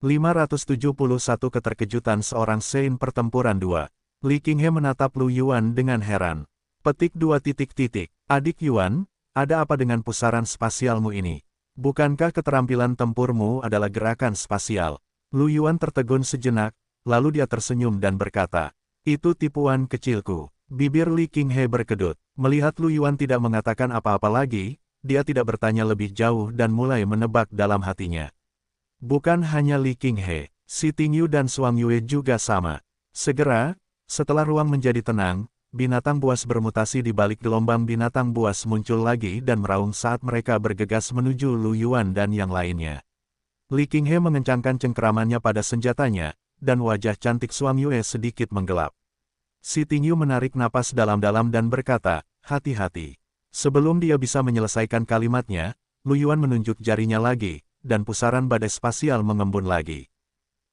571 Keterkejutan seorang Sein Pertempuran 2. Li Qinghe menatap Lu Yuan dengan heran. Petik 2 titik titik. Adik Yuan, ada apa dengan pusaran spasialmu ini? Bukankah keterampilan tempurmu adalah gerakan spasial? Lu Yuan tertegun sejenak, lalu dia tersenyum dan berkata, itu tipuan kecilku. Bibir Li Qinghe berkedut. Melihat Lu Yuan tidak mengatakan apa-apa lagi, dia tidak bertanya lebih jauh dan mulai menebak dalam hatinya. Bukan hanya Li Qinghe, Xi Tingyu dan Suang Yue juga sama. Segera, setelah ruang menjadi tenang, binatang buas bermutasi di balik gelombang binatang buas muncul lagi dan meraung saat mereka bergegas menuju Lu Yuan dan yang lainnya. Li Qinghe mengencangkan cengkeramannya pada senjatanya, dan wajah cantik Suang Yue sedikit menggelap. Xi Tingyu menarik napas dalam-dalam dan berkata, hati-hati. Sebelum dia bisa menyelesaikan kalimatnya, Lu Yuan menunjuk jarinya lagi, dan pusaran badai spasial mengembun lagi.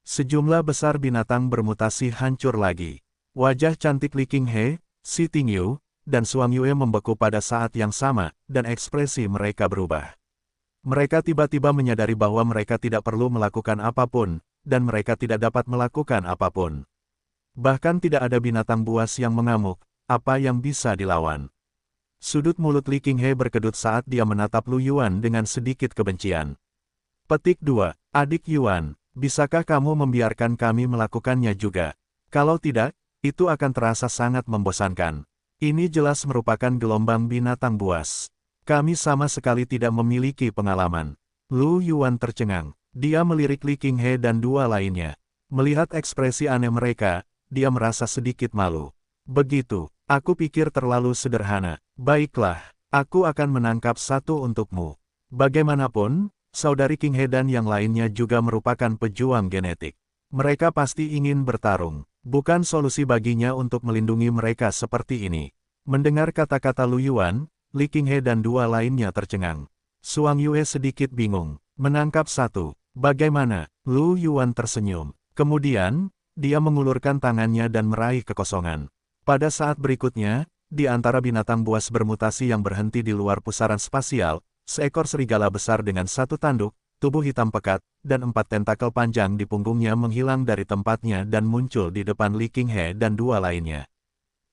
Sejumlah besar binatang bermutasi hancur lagi. Wajah cantik Li Qinghe, Xi Tingyu, dan Suang Yue membeku pada saat yang sama, dan ekspresi mereka berubah. Mereka tiba-tiba menyadari bahwa mereka tidak perlu melakukan apapun, dan mereka tidak dapat melakukan apapun. Bahkan tidak ada binatang buas yang mengamuk, apa yang bisa dilawan. Sudut mulut Li Qinghe berkedut saat dia menatap Lu Yuan dengan sedikit kebencian. Petik 2, Adik Yuan, bisakah kamu membiarkan kami melakukannya juga? Kalau tidak, itu akan terasa sangat membosankan. Ini jelas merupakan gelombang binatang buas. Kami sama sekali tidak memiliki pengalaman. Lu Yuan tercengang. Dia melirik Li Qinghe dan dua lainnya. Melihat ekspresi aneh mereka, dia merasa sedikit malu. Begitu, aku pikir terlalu sederhana. Baiklah, aku akan menangkap satu untukmu. Bagaimanapun, saudari Qinghe dan yang lainnya juga merupakan pejuang genetik. Mereka pasti ingin bertarung. Bukan solusi baginya untuk melindungi mereka seperti ini. Mendengar kata-kata Lu Yuan, Li Qinghe dan dua lainnya tercengang. Suang Yue sedikit bingung. Menangkap satu. Bagaimana? Lu Yuan tersenyum. Kemudian, dia mengulurkan tangannya dan meraih kekosongan. Pada saat berikutnya, di antara binatang buas bermutasi yang berhenti di luar pusaran spasial, seekor serigala besar dengan satu tanduk, tubuh hitam pekat, dan 4 tentakel panjang di punggungnya menghilang dari tempatnya dan muncul di depan Li Qinghe dan dua lainnya.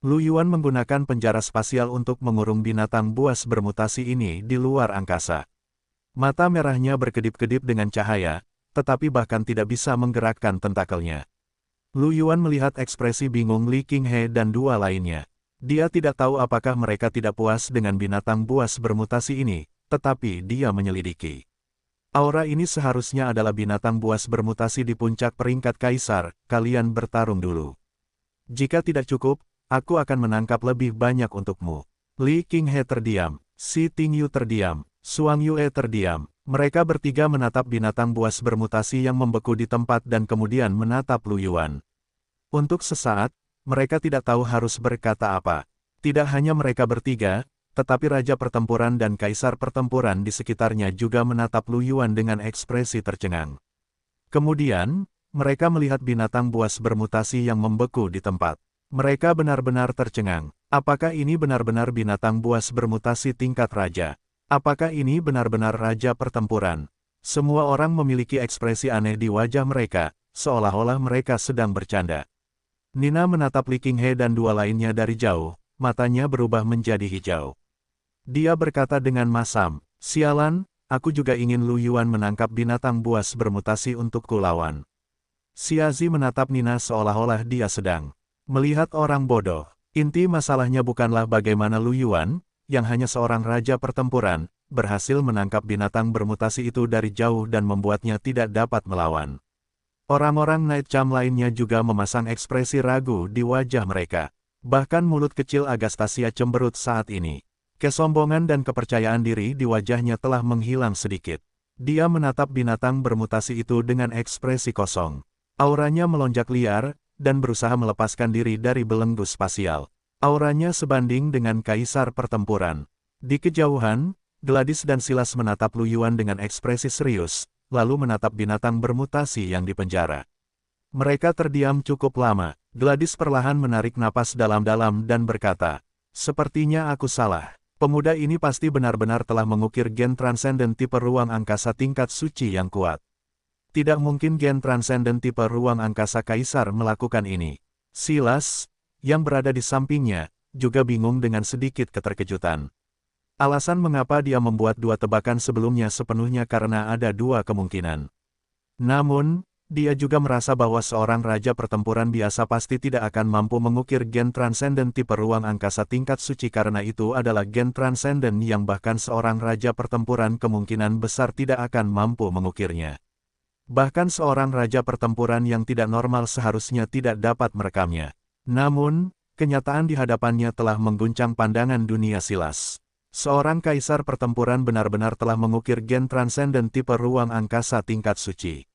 Lu Yuan menggunakan penjara spasial untuk mengurung binatang buas bermutasi ini di luar angkasa. Mata merahnya berkedip-kedip dengan cahaya, tetapi bahkan tidak bisa menggerakkan tentakelnya. Lu Yuan melihat ekspresi bingung Li Qinghe dan dua lainnya. Dia tidak tahu apakah mereka tidak puas dengan binatang buas bermutasi ini, tetapi dia menyelidiki. Aura ini seharusnya adalah binatang buas bermutasi di puncak peringkat kaisar, kalian bertarung dulu. Jika tidak cukup, aku akan menangkap lebih banyak untukmu. Li Qinghe terdiam, Xi Tingyu terdiam, Suang Yue terdiam. Mereka bertiga menatap binatang buas bermutasi yang membeku di tempat dan kemudian menatap Lu Yuan. Untuk sesaat, mereka tidak tahu harus berkata apa. Tidak hanya mereka bertiga, tetapi Raja Pertempuran dan Kaisar Pertempuran di sekitarnya juga menatap Lu Yuan dengan ekspresi tercengang. Kemudian, mereka melihat binatang buas bermutasi yang membeku di tempat. Mereka benar-benar tercengang. Apakah ini benar-benar binatang buas bermutasi tingkat raja? Apakah ini benar-benar Raja Pertempuran? Semua orang memiliki ekspresi aneh di wajah mereka, seolah-olah mereka sedang bercanda. Nina menatap Li Qinghe dan dua lainnya dari jauh, matanya berubah menjadi hijau. Dia berkata dengan masam, sialan, aku juga ingin Lu Yuan menangkap binatang buas bermutasi untuk kulawan. Xiazi menatap Nina seolah-olah dia sedang melihat orang bodoh. Inti masalahnya bukanlah bagaimana Lu Yuan, yang hanya seorang raja pertempuran, berhasil menangkap binatang bermutasi itu dari jauh dan membuatnya tidak dapat melawan. Orang-orang Night Cham lainnya juga memasang ekspresi ragu di wajah mereka. Bahkan mulut kecil Agastasia cemberut saat ini. Kesombongan dan kepercayaan diri di wajahnya telah menghilang sedikit. Dia menatap binatang bermutasi itu dengan ekspresi kosong. Auranya melonjak liar, dan berusaha melepaskan diri dari belenggu spasial. Auranya sebanding dengan Kaisar Pertempuran. Di kejauhan, Gladys dan Silas menatap Lu Yuan dengan ekspresi serius, lalu menatap binatang bermutasi yang dipenjara. Mereka terdiam cukup lama. Gladys perlahan menarik napas dalam-dalam dan berkata, sepertinya aku salah. Pemuda ini pasti benar-benar telah mengukir gen transenden tipe ruang angkasa tingkat suci yang kuat. Tidak mungkin gen transenden tipe ruang angkasa kaisar melakukan ini. Silas, yang berada di sampingnya, juga bingung dengan sedikit keterkejutan. Alasan mengapa dia membuat dua tebakan sebelumnya sepenuhnya karena ada dua kemungkinan. Namun, dia juga merasa bahwa seorang raja pertempuran biasa pasti tidak akan mampu mengukir gen transenden tipe ruang angkasa tingkat suci karena itu adalah gen transenden yang bahkan seorang raja pertempuran kemungkinan besar tidak akan mampu mengukirnya. Bahkan seorang raja pertempuran yang tidak normal seharusnya tidak dapat merekamnya. Namun, kenyataan di hadapannya telah mengguncang pandangan dunia Silas. Seorang kaisar pertempuran benar-benar telah mengukir gen transenden tipe ruang angkasa tingkat suci.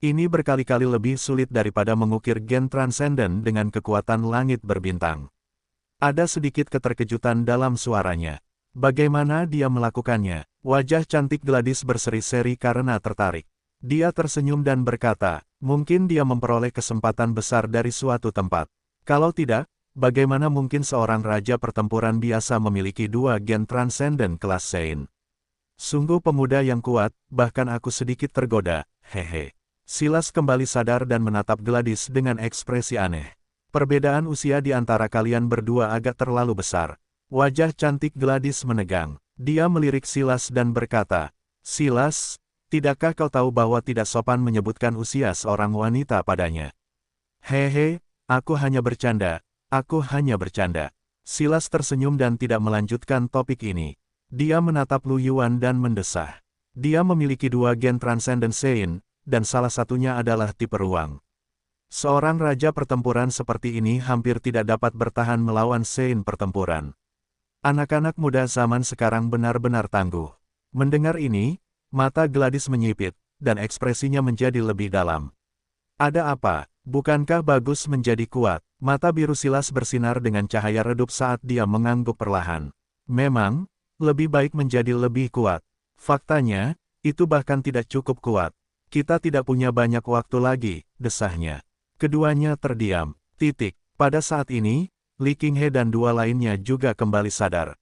Ini berkali-kali lebih sulit daripada mengukir gen transenden dengan kekuatan langit berbintang. Ada sedikit keterkejutan dalam suaranya. Bagaimana dia melakukannya? Wajah cantik Gladys berseri-seri karena tertarik. Dia tersenyum dan berkata, mungkin dia memperoleh kesempatan besar dari suatu tempat. Kalau tidak, bagaimana mungkin seorang raja pertempuran biasa memiliki dua gen transenden kelas Saint? Sungguh pemuda yang kuat, bahkan aku sedikit tergoda, hehe. Silas kembali sadar dan menatap Gladys dengan ekspresi aneh. Perbedaan usia di antara kalian berdua agak terlalu besar. Wajah cantik Gladys menegang. Dia melirik Silas dan berkata, Silas, tidakkah kau tahu bahwa tidak sopan menyebutkan usia seorang wanita padanya? Hehe, aku hanya bercanda, aku hanya bercanda. Silas tersenyum dan tidak melanjutkan topik ini. Dia menatap Lu Yuan dan mendesah. Dia memiliki dua gen Transcendent Saint, dan salah satunya adalah tipe ruang. Seorang raja pertempuran seperti ini hampir tidak dapat bertahan melawan Saint pertempuran. Anak-anak muda zaman sekarang benar-benar tangguh. Mendengar ini, mata Gladys menyipit, dan ekspresinya menjadi lebih dalam. Ada apa? Bukankah bagus menjadi kuat? Mata biru Silas bersinar dengan cahaya redup saat dia mengangguk perlahan. Memang, lebih baik menjadi lebih kuat. Faktanya, itu bahkan tidak cukup kuat. Kita tidak punya banyak waktu lagi, desahnya. Keduanya terdiam. Pada saat ini, Li Qinghe dan dua lainnya juga kembali sadar.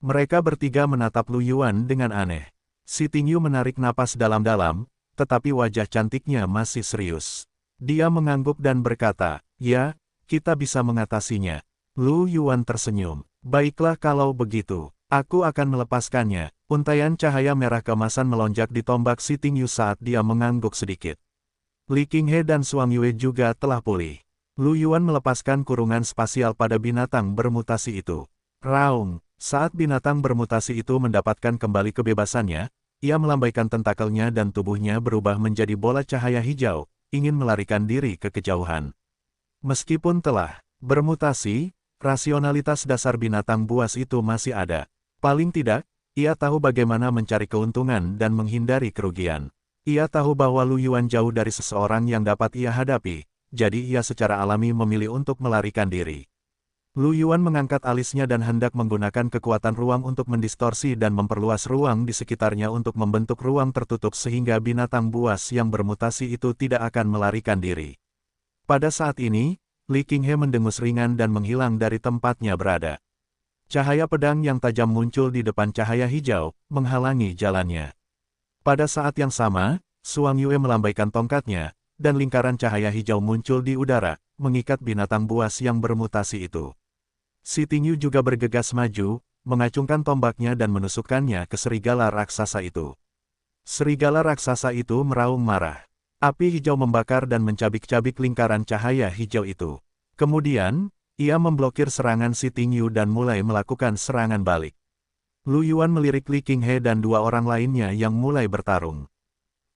Mereka bertiga menatap Lu Yuan dengan aneh. Si Tingyu menarik napas dalam-dalam, tetapi wajah cantiknya masih serius. Dia mengangguk dan berkata, ya, kita bisa mengatasinya. Lu Yuan tersenyum. Baiklah kalau begitu, aku akan melepaskannya. Untaian cahaya merah keemasan melonjak di tombak Si Tingyu saat dia mengangguk sedikit. Li Qinghe dan Suang Yue juga telah pulih. Lu Yuan melepaskan kurungan spasial pada binatang bermutasi itu. Raung, saat binatang bermutasi itu mendapatkan kembali kebebasannya, ia melambaikan tentakelnya dan tubuhnya berubah menjadi bola cahaya hijau, ingin melarikan diri ke kejauhan. Meskipun telah bermutasi, rasionalitas dasar binatang buas itu masih ada. Paling tidak, ia tahu bagaimana mencari keuntungan dan menghindari kerugian. Ia tahu bahwa Lu Yuan jauh dari seseorang yang dapat ia hadapi, jadi ia secara alami memilih untuk melarikan diri. Lu Yuan mengangkat alisnya dan hendak menggunakan kekuatan ruang untuk mendistorsi dan memperluas ruang di sekitarnya untuk membentuk ruang tertutup sehingga binatang buas yang bermutasi itu tidak akan melarikan diri. Pada saat ini, Li Qinghe mendengus ringan dan menghilang dari tempatnya berada. Cahaya pedang yang tajam muncul di depan cahaya hijau, menghalangi jalannya. Pada saat yang sama, Suang Yue melambaikan tongkatnya, dan lingkaran cahaya hijau muncul di udara, mengikat binatang buas yang bermutasi itu. Si Tingyu juga bergegas maju, mengacungkan tombaknya dan menusukkannya ke serigala raksasa itu. Serigala raksasa itu meraung marah. Api hijau membakar dan mencabik-cabik lingkaran cahaya hijau itu. Kemudian, ia memblokir serangan Si Tingyu dan mulai melakukan serangan balik. Lu Yuan melirik Li Qinghe dan dua orang lainnya yang mulai bertarung.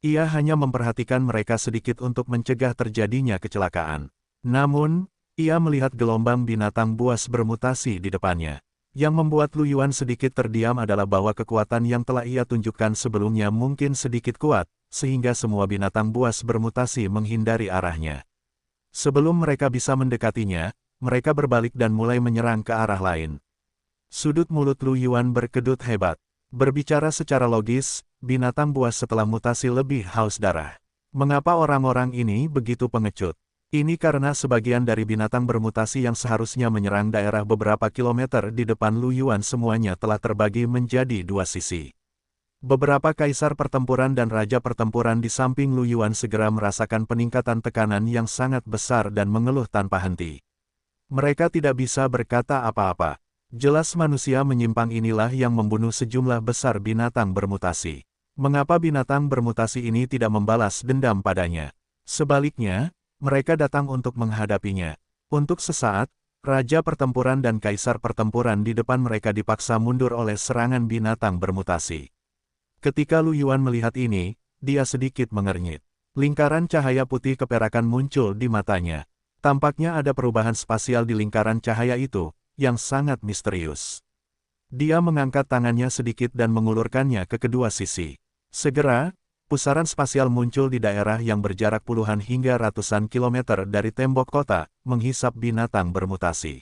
Ia hanya memperhatikan mereka sedikit untuk mencegah terjadinya kecelakaan. Namun, ia melihat gelombang binatang buas bermutasi di depannya. Yang membuat Lu Yuan sedikit terdiam adalah bahwa kekuatan yang telah ia tunjukkan sebelumnya mungkin sedikit kuat, sehingga semua binatang buas bermutasi menghindari arahnya. Sebelum mereka bisa mendekatinya, mereka berbalik dan mulai menyerang ke arah lain. Sudut mulut Lu Yuan berkedut hebat. Berbicara secara logis, binatang buas setelah mutasi lebih haus darah. Mengapa orang-orang ini begitu pengecut? Ini karena sebagian dari binatang bermutasi yang seharusnya menyerang daerah beberapa kilometer di depan Lu Yuan semuanya telah terbagi menjadi dua sisi. Beberapa kaisar pertempuran dan raja pertempuran di samping Lu Yuan segera merasakan peningkatan tekanan yang sangat besar dan mengeluh tanpa henti. Mereka tidak bisa berkata apa-apa. Jelas manusia menyimpang inilah yang membunuh sejumlah besar binatang bermutasi. Mengapa binatang bermutasi ini tidak membalas dendam padanya? Sebaliknya, mereka datang untuk menghadapinya. Untuk sesaat, raja pertempuran dan kaisar pertempuran di depan mereka dipaksa mundur oleh serangan binatang bermutasi. Ketika Lu Yuan melihat ini, dia sedikit mengernyit. Lingkaran cahaya putih keperakan muncul di matanya. Tampaknya ada perubahan spasial di lingkaran cahaya itu, yang sangat misterius. Dia mengangkat tangannya sedikit dan mengulurkannya ke kedua sisi. Segera, pusaran spasial muncul di daerah yang berjarak puluhan hingga ratusan kilometer dari tembok kota, menghisap binatang bermutasi.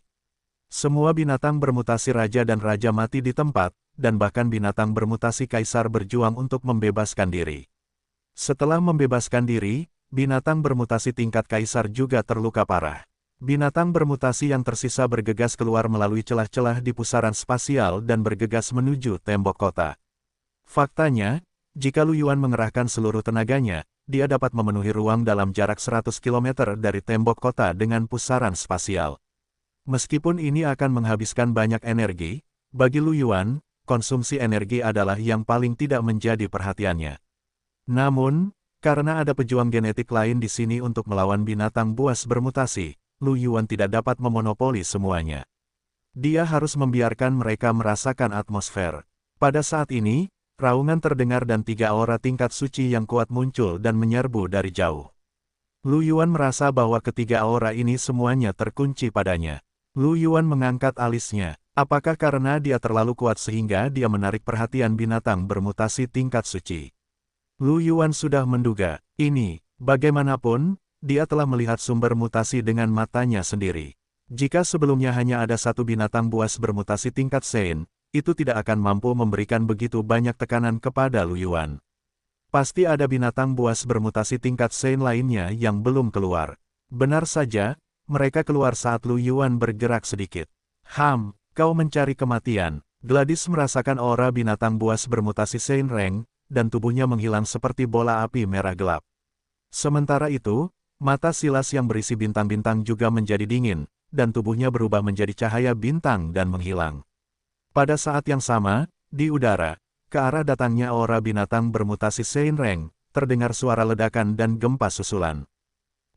Semua binatang bermutasi raja dan raja mati di tempat, dan bahkan binatang bermutasi kaisar berjuang untuk membebaskan diri. Setelah membebaskan diri, binatang bermutasi tingkat kaisar juga terluka parah. Binatang bermutasi yang tersisa bergegas keluar melalui celah-celah di pusaran spasial dan bergegas menuju tembok kota. Faktanya, jika Lu Yuan mengerahkan seluruh tenaganya, dia dapat memenuhi ruang dalam jarak 100 km dari tembok kota dengan pusaran spasial. Meskipun ini akan menghabiskan banyak energi, bagi Lu Yuan, konsumsi energi adalah yang paling tidak menjadi perhatiannya. Namun, karena ada pejuang genetik lain di sini untuk melawan binatang buas bermutasi, Lu Yuan tidak dapat memonopoli semuanya. Dia harus membiarkan mereka merasakan atmosfer. Pada saat ini, raungan terdengar dan 3 aura tingkat suci yang kuat muncul dan menyerbu dari jauh. Lu Yuan merasa bahwa ketiga aura ini semuanya terkunci padanya. Lu Yuan mengangkat alisnya. Apakah karena dia terlalu kuat sehingga dia menarik perhatian binatang bermutasi tingkat suci? Lu Yuan sudah menduga, ini, bagaimanapun, dia telah melihat sumber mutasi dengan matanya sendiri. Jika sebelumnya hanya ada satu binatang buas bermutasi tingkat Sein, itu tidak akan mampu memberikan begitu banyak tekanan kepada Lu Yuan. Pasti ada binatang buas bermutasi tingkat Sein lainnya yang belum keluar. Benar saja, mereka keluar saat Lu Yuan bergerak sedikit. Kau mencari kematian. Gladys merasakan aura binatang buas bermutasi Sein Reng, dan tubuhnya menghilang seperti bola api merah gelap. Sementara itu, mata Silas yang berisi bintang-bintang juga menjadi dingin, dan tubuhnya berubah menjadi cahaya bintang dan menghilang. Pada saat yang sama, di udara, ke arah datangnya aura binatang bermutasi Sein Reng, terdengar suara ledakan dan gempa susulan.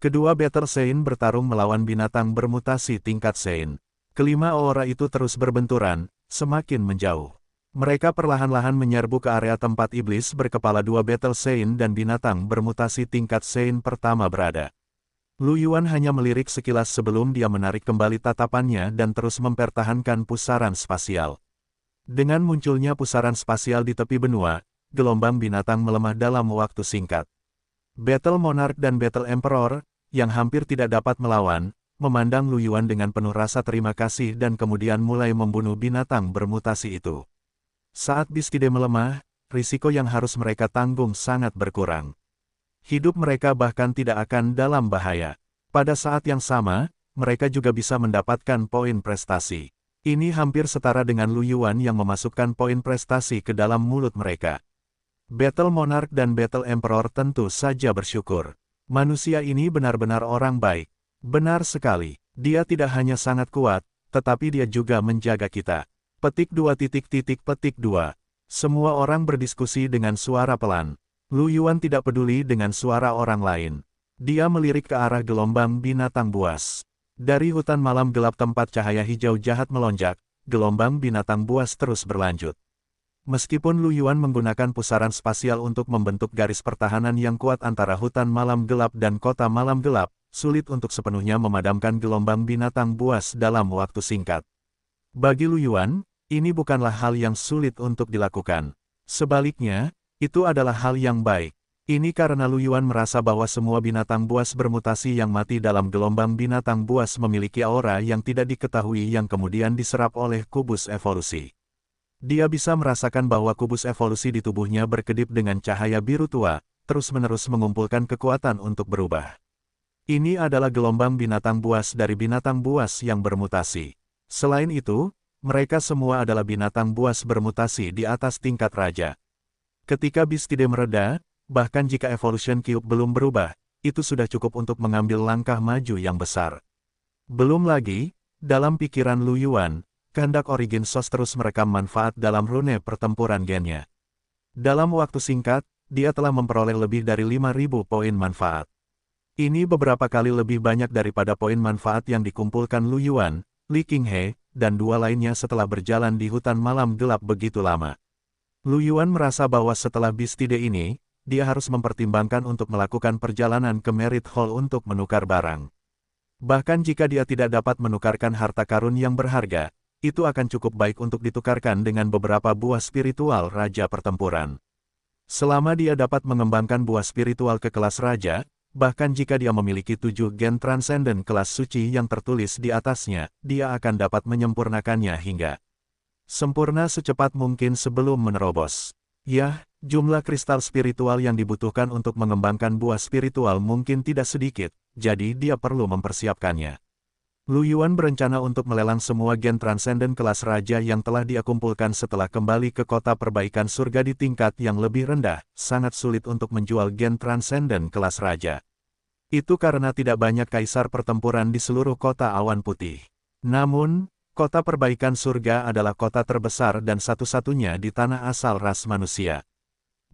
Kedua Battle Sein bertarung melawan binatang bermutasi tingkat Sein. Kelima aura itu terus berbenturan, semakin menjauh. Mereka perlahan-lahan menyerbu ke area tempat iblis berkepala 2 Battle Sein dan binatang bermutasi tingkat Sein pertama berada. Lu Yuan hanya melirik sekilas sebelum dia menarik kembali tatapannya dan terus mempertahankan pusaran spasial. Dengan munculnya pusaran spasial di tepi benua, gelombang binatang melemah dalam waktu singkat. Battle Monarch dan Battle Emperor, yang hampir tidak dapat melawan, memandang Lu Yuan dengan penuh rasa terima kasih dan kemudian mulai membunuh binatang bermutasi itu. Saat Bistide melemah, risiko yang harus mereka tanggung sangat berkurang. Hidup mereka bahkan tidak akan dalam bahaya. Pada saat yang sama, mereka juga bisa mendapatkan poin prestasi. Ini hampir setara dengan Lu Yuan yang memasukkan poin prestasi ke dalam mulut mereka. Battle Monarch dan Battle Emperor tentu saja bersyukur. Manusia ini benar-benar orang baik. Benar sekali, dia tidak hanya sangat kuat, tetapi dia juga menjaga kita. Petik 2. Semua orang berdiskusi dengan suara pelan. Lu Yuan tidak peduli dengan suara orang lain. Dia melirik ke arah gelombang binatang buas. Dari hutan malam gelap tempat cahaya hijau jahat melonjak, gelombang binatang buas terus berlanjut. Meskipun Lu Yuan menggunakan pusaran spasial untuk membentuk garis pertahanan yang kuat antara hutan malam gelap dan kota malam gelap, sulit untuk sepenuhnya memadamkan gelombang binatang buas dalam waktu singkat. Bagi Lu Yuan, ini bukanlah hal yang sulit untuk dilakukan. Sebaliknya, itu adalah hal yang baik. Ini karena Lu Yuan merasa bahwa semua binatang buas bermutasi yang mati dalam gelombang binatang buas memiliki aura yang tidak diketahui yang kemudian diserap oleh kubus evolusi. Dia bisa merasakan bahwa kubus evolusi di tubuhnya berkedip dengan cahaya biru tua, terus-menerus mengumpulkan kekuatan untuk berubah. Ini adalah gelombang binatang buas dari binatang buas yang bermutasi. Selain itu, mereka semua adalah binatang buas bermutasi di atas tingkat raja. Ketika Bistide mereda, bahkan jika Evolution Cube belum berubah, itu sudah cukup untuk mengambil langkah maju yang besar. Belum lagi, dalam pikiran Lu Yuan, kehendak Origin Source terus merekam manfaat dalam rune pertempuran gennya. Dalam waktu singkat, dia telah memperoleh lebih dari 5.000 poin manfaat. Ini beberapa kali lebih banyak daripada poin manfaat yang dikumpulkan Lu Yuan, Li Qinghe, dan dua lainnya setelah berjalan di hutan malam gelap begitu lama. Lu Yuan merasa bahwa setelah Bistide ini, dia harus mempertimbangkan untuk melakukan perjalanan ke Merit Hall untuk menukar barang. Bahkan jika dia tidak dapat menukarkan harta karun yang berharga, itu akan cukup baik untuk ditukarkan dengan beberapa buah spiritual Raja Pertempuran. Selama dia dapat mengembangkan buah spiritual ke kelas Raja, bahkan jika dia memiliki 7 gen transenden kelas suci yang tertulis di atasnya, dia akan dapat menyempurnakannya hingga sempurna secepat mungkin sebelum menerobos. Yah, jumlah kristal spiritual yang dibutuhkan untuk mengembangkan buah spiritual mungkin tidak sedikit, jadi dia perlu mempersiapkannya. Lu Yuan berencana untuk melelang semua gen transenden kelas raja yang telah dia kumpulkan setelah kembali ke kota perbaikan surga di tingkat yang lebih rendah. Sangat sulit untuk menjual gen transenden kelas raja. Itu karena tidak banyak kaisar pertempuran di seluruh kota awan putih. Namun, kota perbaikan surga adalah kota terbesar dan satu-satunya di tanah asal ras manusia.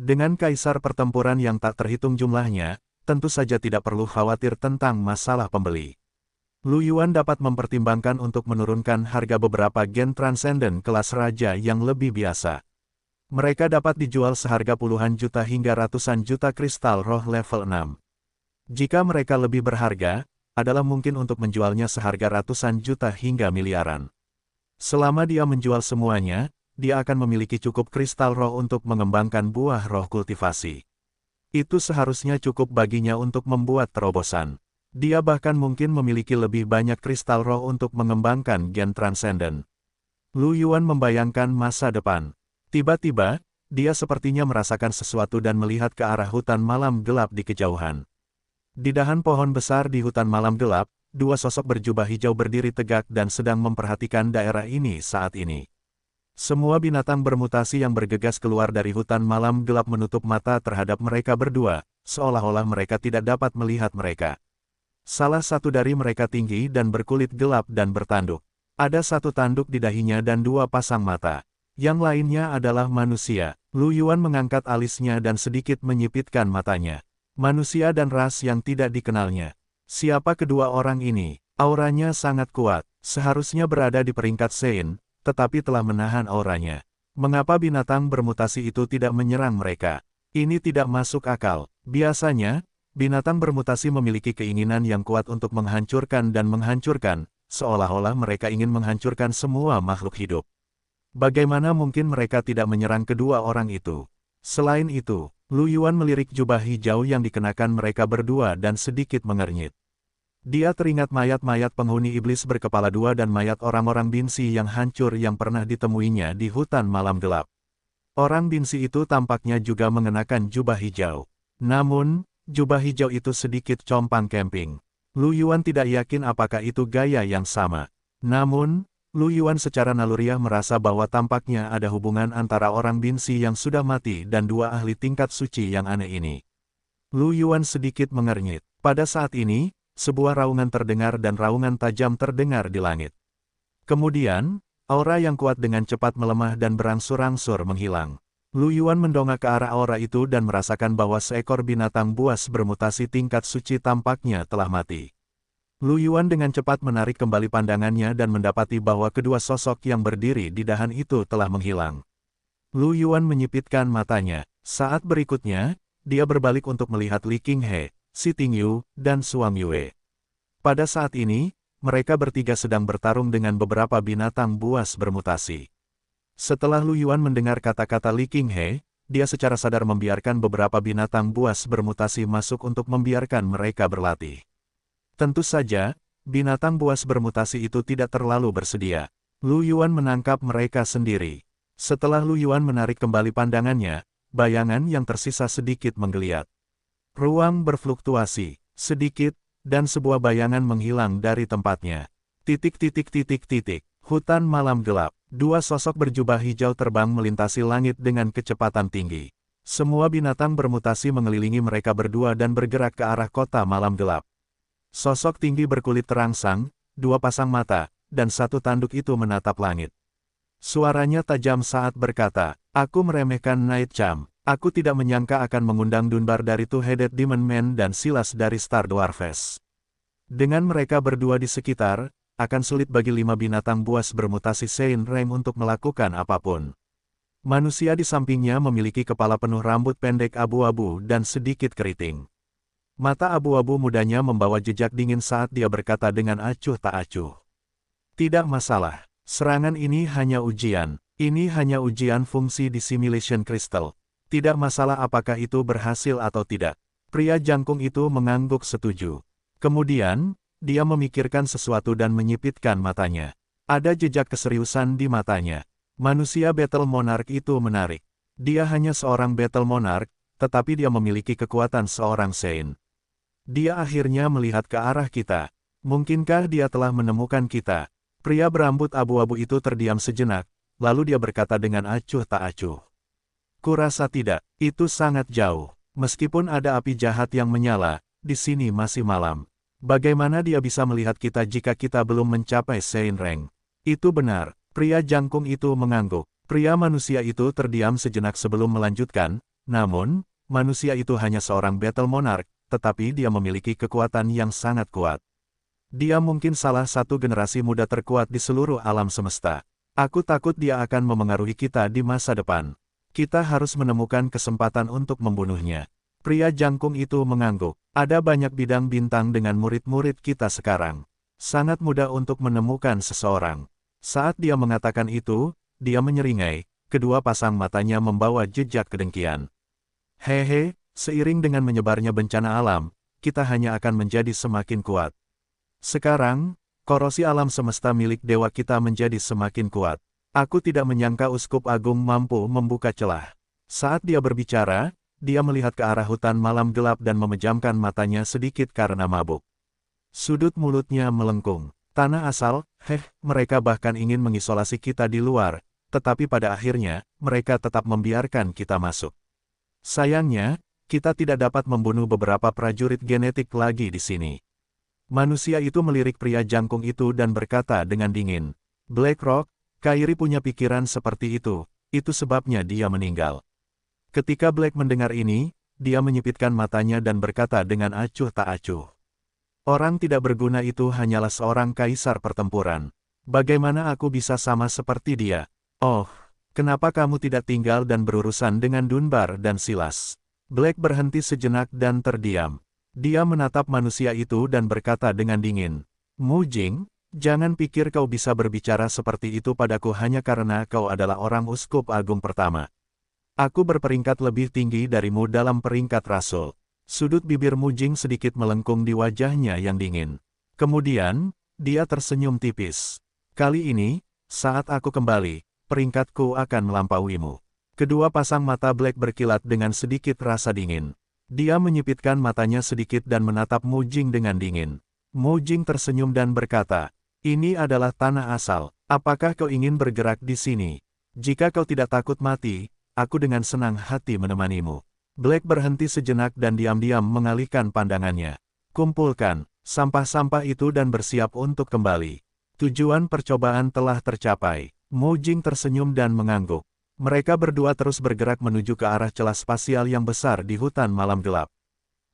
Dengan kaisar pertempuran yang tak terhitung jumlahnya, tentu saja tidak perlu khawatir tentang masalah pembeli. Lu Yuan dapat mempertimbangkan untuk menurunkan harga beberapa gen transenden kelas raja yang lebih biasa. Mereka dapat dijual seharga puluhan juta hingga ratusan juta kristal roh level 6. Jika mereka lebih berharga, adalah mungkin untuk menjualnya seharga ratusan juta hingga miliaran. Selama dia menjual semuanya, dia akan memiliki cukup kristal roh untuk mengembangkan buah roh kultivasi. Itu seharusnya cukup baginya untuk membuat terobosan. Dia bahkan mungkin memiliki lebih banyak kristal roh untuk mengembangkan gen transenden. Lu Yuan membayangkan masa depan. Tiba-tiba, dia sepertinya merasakan sesuatu dan melihat ke arah hutan malam gelap di kejauhan. Di dahan pohon besar di hutan malam gelap, dua sosok berjubah hijau berdiri tegak dan sedang memperhatikan daerah ini saat ini. Semua binatang bermutasi yang bergegas keluar dari hutan malam gelap menutup mata terhadap mereka berdua, seolah-olah mereka tidak dapat melihat mereka. Salah satu dari mereka tinggi dan berkulit gelap dan bertanduk. Ada satu tanduk di dahinya dan dua pasang mata. Yang lainnya adalah manusia. Lu Yuan mengangkat alisnya dan sedikit menyipitkan matanya. Manusia dan ras yang tidak dikenalnya. Siapa kedua orang ini? Auranya sangat kuat, seharusnya berada di peringkat Sein, tetapi telah menahan auranya. Mengapa binatang bermutasi itu tidak menyerang mereka? Ini tidak masuk akal. Biasanya, binatang bermutasi memiliki keinginan yang kuat untuk menghancurkan dan menghancurkan, seolah-olah mereka ingin menghancurkan semua makhluk hidup. Bagaimana mungkin mereka tidak menyerang kedua orang itu? Selain itu, Lu Yuan melirik jubah hijau yang dikenakan mereka berdua dan sedikit mengernyit. Dia teringat mayat-mayat penghuni iblis berkepala dua dan mayat orang-orang binsi yang hancur yang pernah ditemuinya di hutan malam gelap. Orang binsi itu tampaknya juga mengenakan jubah hijau. Namun, jubah hijau itu sedikit compang camping. Lu Yuan tidak yakin apakah itu gaya yang sama. Namun, Lu Yuan secara naluriah merasa bahwa tampaknya ada hubungan antara orang binsi yang sudah mati dan dua ahli tingkat suci yang aneh ini. Lu Yuan sedikit mengernyit. Pada saat ini, sebuah raungan terdengar dan raungan tajam terdengar di langit. Kemudian, aura yang kuat dengan cepat melemah dan berangsur-angsur menghilang. Lu Yuan mendongak ke arah aura itu dan merasakan bahwa seekor binatang buas bermutasi tingkat suci tampaknya telah mati. Lu Yuan dengan cepat menarik kembali pandangannya dan mendapati bahwa kedua sosok yang berdiri di dahan itu telah menghilang. Lu Yuan menyipitkan matanya. Saat berikutnya, dia berbalik untuk melihat Li Qinghe, Si Tingyu, dan Suang Yue. Pada saat ini, mereka bertiga sedang bertarung dengan beberapa binatang buas bermutasi. Setelah Lu Yuan mendengar kata-kata Li Qinghe, dia secara sadar membiarkan beberapa binatang buas bermutasi masuk untuk membiarkan mereka berlatih. Tentu saja, binatang buas bermutasi itu tidak terlalu bersedia. Lu Yuan menangkap mereka sendiri. Setelah Lu Yuan menarik kembali pandangannya, bayangan yang tersisa sedikit menggeliat. Ruang berfluktuasi, sedikit, dan sebuah bayangan menghilang dari tempatnya. Hutan malam gelap. Dua sosok berjubah hijau terbang melintasi langit dengan kecepatan tinggi. Semua binatang bermutasi mengelilingi mereka berdua dan bergerak ke arah kota malam gelap. Sosok tinggi berkulit terangsang, dua pasang mata, dan satu tanduk itu menatap langit. Suaranya tajam saat berkata, "Aku meremehkan Night Charm. Aku tidak menyangka akan mengundang Dunbar dari Two-Headed Demon Man dan Silas dari Star Dwarfes. Dengan mereka berdua di sekitar, akan sulit bagi 5 binatang buas bermutasi Saint Rang untuk melakukan apapun." Manusia di sampingnya memiliki kepala penuh rambut pendek abu-abu dan sedikit keriting. Mata abu-abu mudanya membawa jejak dingin saat dia berkata dengan acuh tak acuh. "Tidak masalah. Serangan ini hanya ujian. Ini hanya ujian fungsi Dissimulation Crystal. Tidak masalah apakah itu berhasil atau tidak." Pria jangkung itu mengangguk setuju. Kemudian, dia memikirkan sesuatu dan menyipitkan matanya. Ada jejak keseriusan di matanya. Manusia Battle Monarch itu menarik. Dia hanya seorang Battle Monarch, tetapi dia memiliki kekuatan seorang Saint. Dia akhirnya melihat ke arah kita. Mungkinkah dia telah menemukan kita? Pria berambut abu-abu itu terdiam sejenak, lalu dia berkata dengan acuh tak acuh. "Kurasa tidak, itu sangat jauh. Meskipun ada api jahat yang menyala, di sini masih malam. Bagaimana dia bisa melihat kita jika kita belum mencapai Saint Rang?" "Itu benar." Pria jangkung itu mengangguk. Pria manusia itu terdiam sejenak sebelum melanjutkan, namun, manusia itu hanya seorang Battle Monarch, tetapi dia memiliki kekuatan yang sangat kuat. Dia mungkin salah satu generasi muda terkuat di seluruh alam semesta. Aku takut dia akan memengaruhi kita di masa depan. Kita harus menemukan kesempatan untuk membunuhnya. Pria jangkung itu mengangguk. Ada banyak bidang bintang dengan murid-murid kita sekarang. Sangat mudah untuk menemukan seseorang. Saat dia mengatakan itu, dia menyeringai, kedua pasang matanya membawa jejak kedengkian. "Hehe, seiring dengan menyebarnya bencana alam, kita hanya akan menjadi semakin kuat. Sekarang, korosi alam semesta milik dewa kita menjadi semakin kuat. Aku tidak menyangka Uskup Agung mampu membuka celah." Saat dia berbicara, dia melihat ke arah hutan malam gelap dan memejamkan matanya sedikit karena mabuk. Sudut mulutnya melengkung. "Tanah asal, mereka bahkan ingin mengisolasi kita di luar, tetapi pada akhirnya, mereka tetap membiarkan kita masuk. Sayangnya, kita tidak dapat membunuh beberapa prajurit genetik lagi di sini." Manusia itu melirik pria jangkung itu dan berkata dengan dingin, "Blackrock, Kairi punya pikiran seperti itu sebabnya dia meninggal." Ketika Black mendengar ini, dia menyipitkan matanya dan berkata dengan acuh tak acuh. "Orang tidak berguna itu hanyalah seorang kaisar pertempuran. Bagaimana aku bisa sama seperti dia? Oh, kenapa kamu tidak tinggal dan berurusan dengan Dunbar dan Silas?" Black berhenti sejenak dan terdiam. Dia menatap manusia itu dan berkata dengan dingin, "Mu Jing, jangan pikir kau bisa berbicara seperti itu padaku hanya karena kau adalah orang Uskup Agung pertama. Aku berperingkat lebih tinggi darimu dalam peringkat rasul." Sudut bibir Mu Jing sedikit melengkung di wajahnya yang dingin. Kemudian, dia tersenyum tipis. "Kali ini, saat aku kembali, peringkatku akan melampauimu." Kedua pasang mata Black berkilat dengan sedikit rasa dingin. Dia menyipitkan matanya sedikit dan menatap Mu Jing dengan dingin. Mu Jing tersenyum dan berkata, "Ini adalah tanah asal. Apakah kau ingin bergerak di sini? Jika kau tidak takut mati, aku dengan senang hati menemanimu." Black berhenti sejenak dan diam-diam mengalihkan pandangannya. "Kumpulkan sampah-sampah itu dan bersiap untuk kembali. Tujuan percobaan telah tercapai." Mu Jing tersenyum dan mengangguk. Mereka berdua terus bergerak menuju ke arah celah spasial yang besar di hutan malam gelap.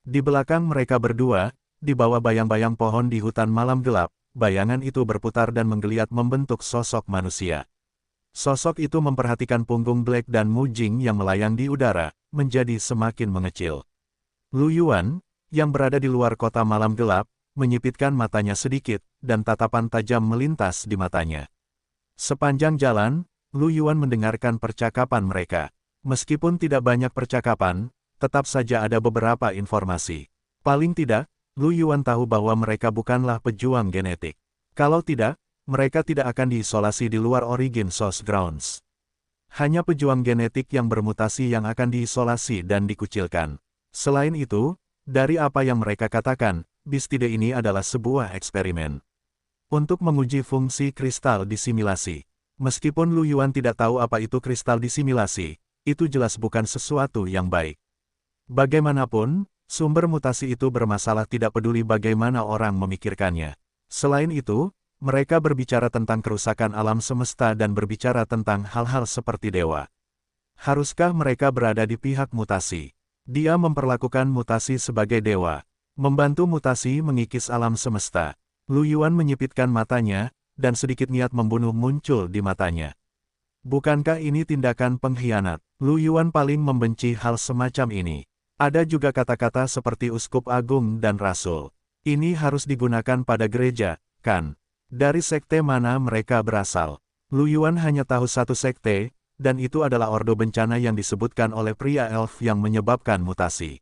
Di belakang mereka berdua, di bawah bayang-bayang pohon di hutan malam gelap, bayangan itu berputar dan menggeliat membentuk sosok manusia. Sosok itu memperhatikan punggung Black dan Mu Jing yang melayang di udara, menjadi semakin mengecil. Lu Yuan, yang berada di luar kota malam gelap, menyipitkan matanya sedikit, dan tatapan tajam melintas di matanya. Sepanjang jalan, Lu Yuan mendengarkan percakapan mereka. Meskipun tidak banyak percakapan, tetap saja ada beberapa informasi. Paling tidak, Lu Yuan tahu bahwa mereka bukanlah pejuang genetik. Kalau tidak, mereka tidak akan diisolasi di luar Origin Source Grounds. Hanya pejuang genetik yang bermutasi yang akan diisolasi dan dikucilkan. Selain itu, dari apa yang mereka katakan, Bistide ini adalah sebuah eksperimen untuk menguji fungsi kristal disimilasi. Meskipun Lu Yuan tidak tahu apa itu kristal disimilasi, itu jelas bukan sesuatu yang baik. Bagaimanapun, sumber mutasi itu bermasalah tidak peduli bagaimana orang memikirkannya. Selain itu, mereka berbicara tentang kerusakan alam semesta dan berbicara tentang hal-hal seperti dewa. Haruskah mereka berada di pihak mutasi? Dia memperlakukan mutasi sebagai dewa, membantu mutasi mengikis alam semesta. Lu Yuan menyipitkan matanya, dan sedikit niat membunuh muncul di matanya. Bukankah ini tindakan pengkhianat? Lu Yuan paling membenci hal semacam ini. Ada juga kata-kata seperti uskup agung dan rasul. Ini harus digunakan pada gereja, kan? Dari sekte mana mereka berasal? Lu Yuan hanya tahu satu sekte, dan itu adalah ordo bencana yang disebutkan oleh pria elf yang menyebabkan mutasi.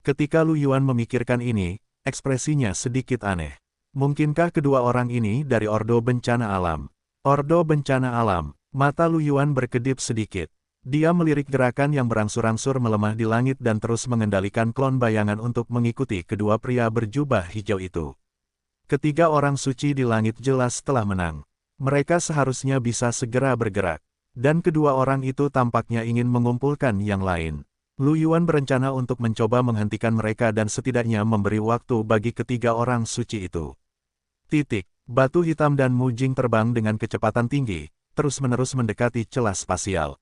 Ketika Lu Yuan memikirkan ini, ekspresinya sedikit aneh. Mungkinkah kedua orang ini dari ordo bencana alam? Ordo bencana alam, mata Lu Yuan berkedip sedikit. Dia melirik gerakan yang berangsur-angsur melemah di langit dan terus mengendalikan klon bayangan untuk mengikuti kedua pria berjubah hijau itu. Ketiga orang suci di langit jelas telah menang. Mereka seharusnya bisa segera bergerak. Dan kedua orang itu tampaknya ingin mengumpulkan yang lain. Lu Yuan berencana untuk mencoba menghentikan mereka dan setidaknya memberi waktu bagi ketiga orang suci itu. Batu hitam dan Mujing terbang dengan kecepatan tinggi, terus-menerus mendekati celah spasial.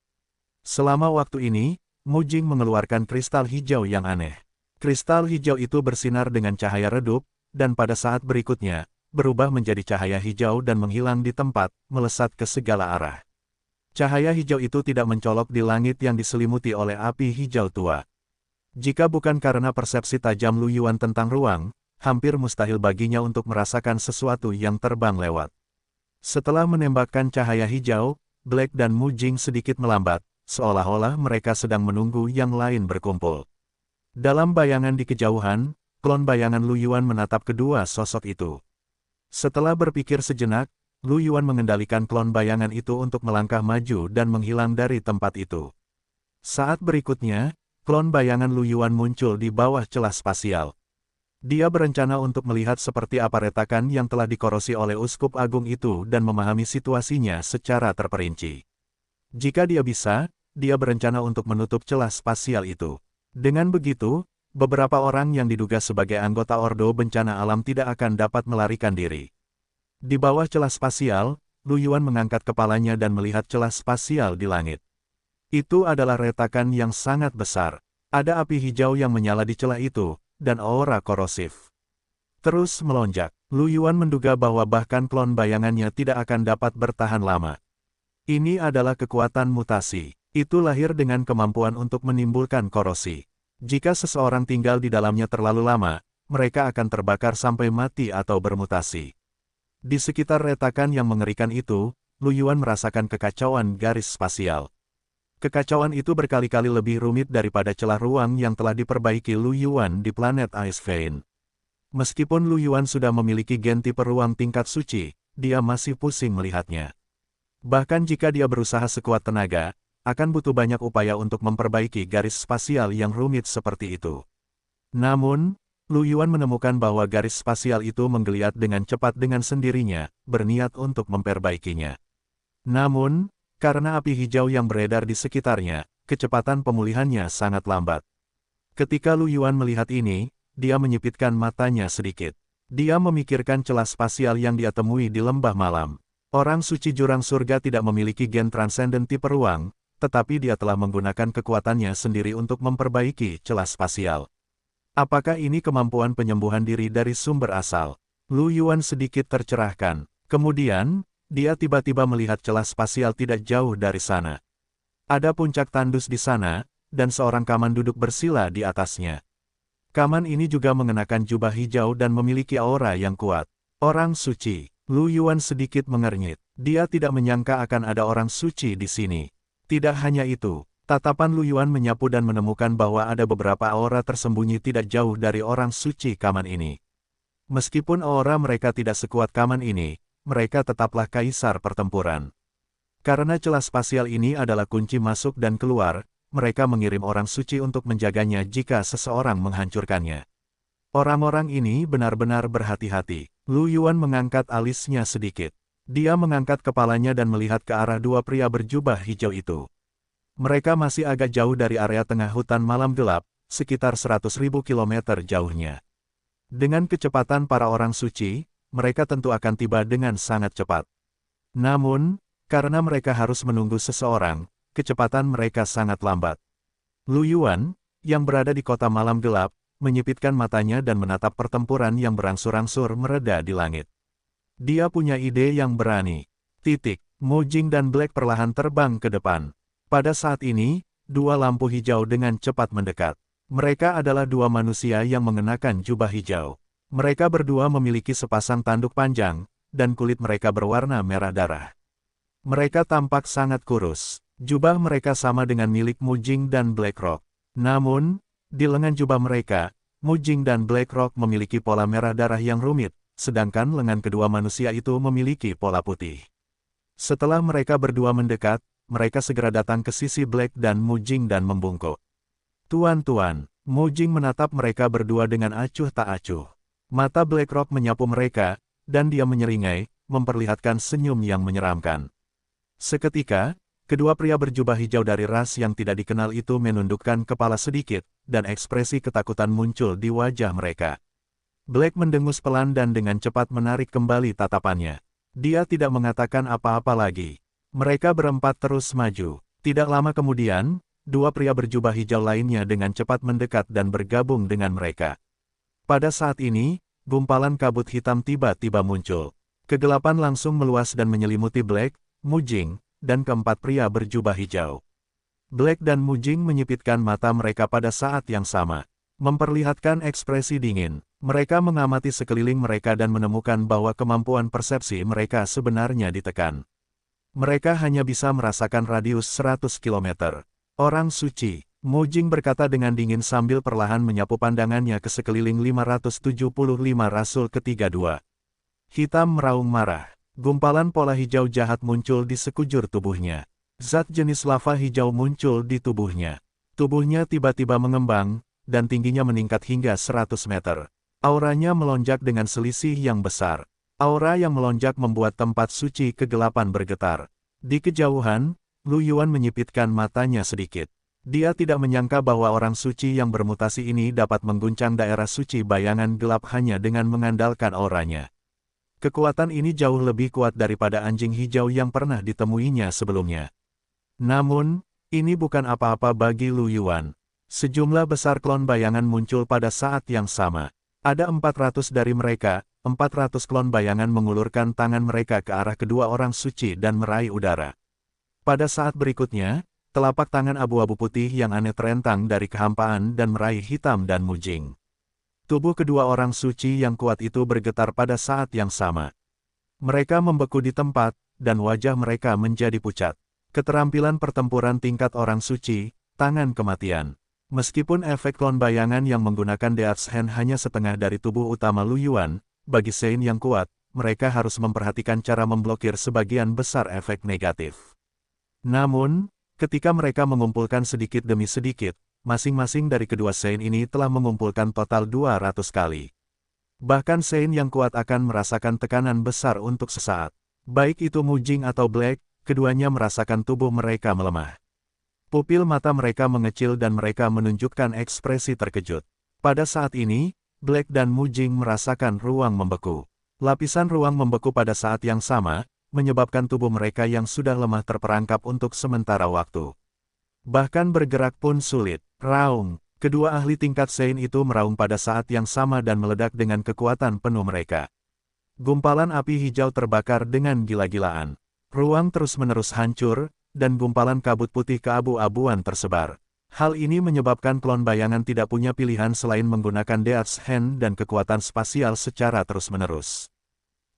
Selama waktu ini, Mujing mengeluarkan kristal hijau yang aneh. Kristal hijau itu bersinar dengan cahaya redup, dan pada saat berikutnya, berubah menjadi cahaya hijau dan menghilang di tempat, melesat ke segala arah. Cahaya hijau itu tidak mencolok di langit yang diselimuti oleh api hijau tua. Jika bukan karena persepsi tajam Lu Yuan tentang ruang, hampir mustahil baginya untuk merasakan sesuatu yang terbang lewat. Setelah menembakkan cahaya hijau, Black dan Mujing sedikit melambat, seolah-olah mereka sedang menunggu yang lain berkumpul. Dalam bayangan di kejauhan, klon bayangan Lu Yuan menatap kedua sosok itu. Setelah berpikir sejenak, Lu Yuan mengendalikan klon bayangan itu untuk melangkah maju dan menghilang dari tempat itu. Saat berikutnya, klon bayangan Lu Yuan muncul di bawah celah spasial. Dia berencana untuk melihat seperti apa retakan yang telah dikorosi oleh uskup agung itu dan memahami situasinya secara terperinci. Jika dia bisa, dia berencana untuk menutup celah spasial itu. Dengan begitu, beberapa orang yang diduga sebagai anggota Ordo Bencana Alam tidak akan dapat melarikan diri. Di bawah celah spasial, Lu Yuan mengangkat kepalanya dan melihat celah spasial di langit. Itu adalah retakan yang sangat besar. Ada api hijau yang menyala di celah itu, dan aura korosif terus melonjak. Lu Yuan menduga bahwa bahkan klon bayangannya tidak akan dapat bertahan lama. Ini adalah kekuatan mutasi. Itu lahir dengan kemampuan untuk menimbulkan korosi. Jika seseorang tinggal di dalamnya terlalu lama, mereka akan terbakar sampai mati atau bermutasi. Di sekitar retakan yang mengerikan itu, Lu Yuan merasakan kekacauan garis spasial. Kekacauan itu berkali-kali lebih rumit daripada celah ruang yang telah diperbaiki Lu Yuan di planet Ice Vein. Meskipun Lu Yuan sudah memiliki gen tipe ruang tingkat suci, dia masih pusing melihatnya. Bahkan jika dia berusaha sekuat tenaga, akan butuh banyak upaya untuk memperbaiki garis spasial yang rumit seperti itu. Namun, Lu Yuan menemukan bahwa garis spasial itu menggeliat dengan cepat dengan sendirinya, berniat untuk memperbaikinya. Namun, karena api hijau yang beredar di sekitarnya, kecepatan pemulihannya sangat lambat. Ketika Lu Yuan melihat ini, dia menyipitkan matanya sedikit. Dia memikirkan celah spasial yang dia temui di lembah malam. Orang suci jurang surga tidak memiliki gen transenden tipe ruang, tetapi dia telah menggunakan kekuatannya sendiri untuk memperbaiki celah spasial. Apakah ini kemampuan penyembuhan diri dari sumber asal? Lu Yuan sedikit tercerahkan. Kemudian, dia tiba-tiba melihat celah spasial tidak jauh dari sana. Ada puncak tandus di sana, dan seorang kaman duduk bersila di atasnya. Kaman ini juga mengenakan jubah hijau dan memiliki aura yang kuat. Orang suci. Lu Yuan sedikit mengernyit. Dia tidak menyangka akan ada orang suci di sini. Tidak hanya itu. Tatapan Lu Yuan menyapu dan menemukan bahwa ada beberapa aura tersembunyi tidak jauh dari orang suci kaman ini. Meskipun aura mereka tidak sekuat kaman ini, mereka tetaplah kaisar pertempuran. Karena celah spasial ini adalah kunci masuk dan keluar, mereka mengirim orang suci untuk menjaganya jika seseorang menghancurkannya. Orang-orang ini benar-benar berhati-hati. Lu Yuan mengangkat alisnya sedikit. Dia mengangkat kepalanya dan melihat ke arah dua pria berjubah hijau itu. Mereka masih agak jauh dari area tengah hutan malam gelap, sekitar 100.000 kilometer jauhnya. Dengan kecepatan para orang suci, mereka tentu akan tiba dengan sangat cepat. Namun, karena mereka harus menunggu seseorang, kecepatan mereka sangat lambat. Lu Yuan, yang berada di kota malam gelap, menyipitkan matanya dan menatap pertempuran yang berangsur-angsur mereda di langit. Dia punya ide yang berani. Mu Jing dan Black perlahan terbang ke depan. Pada saat ini, dua lampu hijau dengan cepat mendekat. Mereka adalah dua manusia yang mengenakan jubah hijau. Mereka berdua memiliki sepasang tanduk panjang, dan kulit mereka berwarna merah darah. Mereka tampak sangat kurus. Jubah mereka sama dengan milik Mu Jing dan BlackRock. Namun, di lengan jubah mereka, Mu Jing dan BlackRock memiliki pola merah darah yang rumit, sedangkan lengan kedua manusia itu memiliki pola putih. Setelah mereka berdua mendekat, mereka segera datang ke sisi Black dan Mu Jing dan membungkuk. Tuan-tuan, Mu Jing menatap mereka berdua dengan acuh tak acuh. Mata BlackRock menyapu mereka, dan dia menyeringai, memperlihatkan senyum yang menyeramkan. Seketika, kedua pria berjubah hijau dari ras yang tidak dikenal itu menundukkan kepala sedikit, dan ekspresi ketakutan muncul di wajah mereka. Black mendengus pelan dan dengan cepat menarik kembali tatapannya. Dia tidak mengatakan apa-apa lagi. Mereka berempat terus maju. Tidak lama kemudian, dua pria berjubah hijau lainnya dengan cepat mendekat dan bergabung dengan mereka. Pada saat ini, gumpalan kabut hitam tiba-tiba muncul. Kegelapan langsung meluas dan menyelimuti Black, Mu Jing, dan keempat pria berjubah hijau. Black dan Mu Jing menyipitkan mata mereka pada saat yang sama. Memperlihatkan ekspresi dingin. Mereka mengamati sekeliling mereka dan menemukan bahwa kemampuan persepsi mereka sebenarnya ditekan. Mereka hanya bisa merasakan radius 100 km. Orang suci, Mu Jing berkata dengan dingin sambil perlahan menyapu pandangannya ke sekeliling 575 Rasul ketiga dua. Hitam meraung marah. Gumpalan pola hijau jahat muncul di sekujur tubuhnya. Zat jenis lava hijau muncul di tubuhnya. Tubuhnya tiba-tiba mengembang, dan tingginya meningkat hingga 100 meter. Auranya melonjak dengan selisih yang besar. Aura yang melonjak membuat tempat suci kegelapan bergetar. Di kejauhan, Lu Yuan menyipitkan matanya sedikit. Dia tidak menyangka bahwa orang suci yang bermutasi ini dapat mengguncang daerah suci bayangan gelap hanya dengan mengandalkan auranya. Kekuatan ini jauh lebih kuat daripada anjing hijau yang pernah ditemuinya sebelumnya. Namun, ini bukan apa-apa bagi Lu Yuan. Sejumlah besar klon bayangan muncul pada saat yang sama. Ada 400 dari mereka, 400 klon bayangan mengulurkan tangan mereka ke arah kedua orang suci dan meraih udara. Pada saat berikutnya, telapak tangan abu-abu putih yang aneh terentang dari kehampaan dan meraih hitam dan Mu Jing. Tubuh kedua orang suci yang kuat itu bergetar pada saat yang sama. Mereka membeku di tempat, dan wajah mereka menjadi pucat. Keterampilan pertempuran tingkat orang suci, tangan kematian. Meskipun efek klon bayangan yang menggunakan Death's Hand hanya setengah dari tubuh utama Lu Yuan, bagi Sein yang kuat, mereka harus memperhatikan cara memblokir sebagian besar efek negatif. Namun, ketika mereka mengumpulkan sedikit demi sedikit, masing-masing dari kedua Sein ini telah mengumpulkan total 200 kali. Bahkan Sein yang kuat akan merasakan tekanan besar untuk sesaat. Baik itu Mu Jing atau Black, keduanya merasakan tubuh mereka melemah. Pupil mata mereka mengecil dan mereka menunjukkan ekspresi terkejut. Pada saat ini, Black dan Mu Jing merasakan ruang membeku. Lapisan ruang membeku pada saat yang sama, menyebabkan tubuh mereka yang sudah lemah terperangkap untuk sementara waktu. Bahkan bergerak pun sulit. Raung. Kedua ahli tingkat Sein itu meraung pada saat yang sama dan meledak dengan kekuatan penuh mereka. Gumpalan api hijau terbakar dengan gila-gilaan. Ruang terus-menerus hancur, dan gumpalan kabut putih keabu-abuan tersebar. Hal ini menyebabkan klon bayangan tidak punya pilihan selain menggunakan Death's Hand dan kekuatan spasial secara terus-menerus.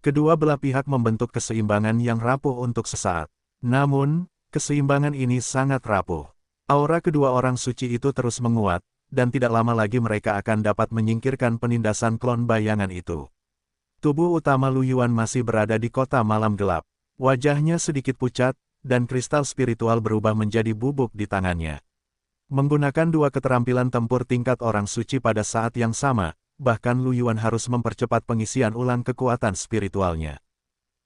Kedua belah pihak membentuk keseimbangan yang rapuh untuk sesaat. Namun, keseimbangan ini sangat rapuh. Aura kedua orang suci itu terus menguat, dan tidak lama lagi mereka akan dapat menyingkirkan penindasan klon bayangan itu. Tubuh utama Lu Yuan masih berada di kota malam gelap. Wajahnya sedikit pucat, dan kristal spiritual berubah menjadi bubuk di tangannya. Menggunakan dua keterampilan tempur tingkat orang suci pada saat yang sama, bahkan Lu Yuan harus mempercepat pengisian ulang kekuatan spiritualnya.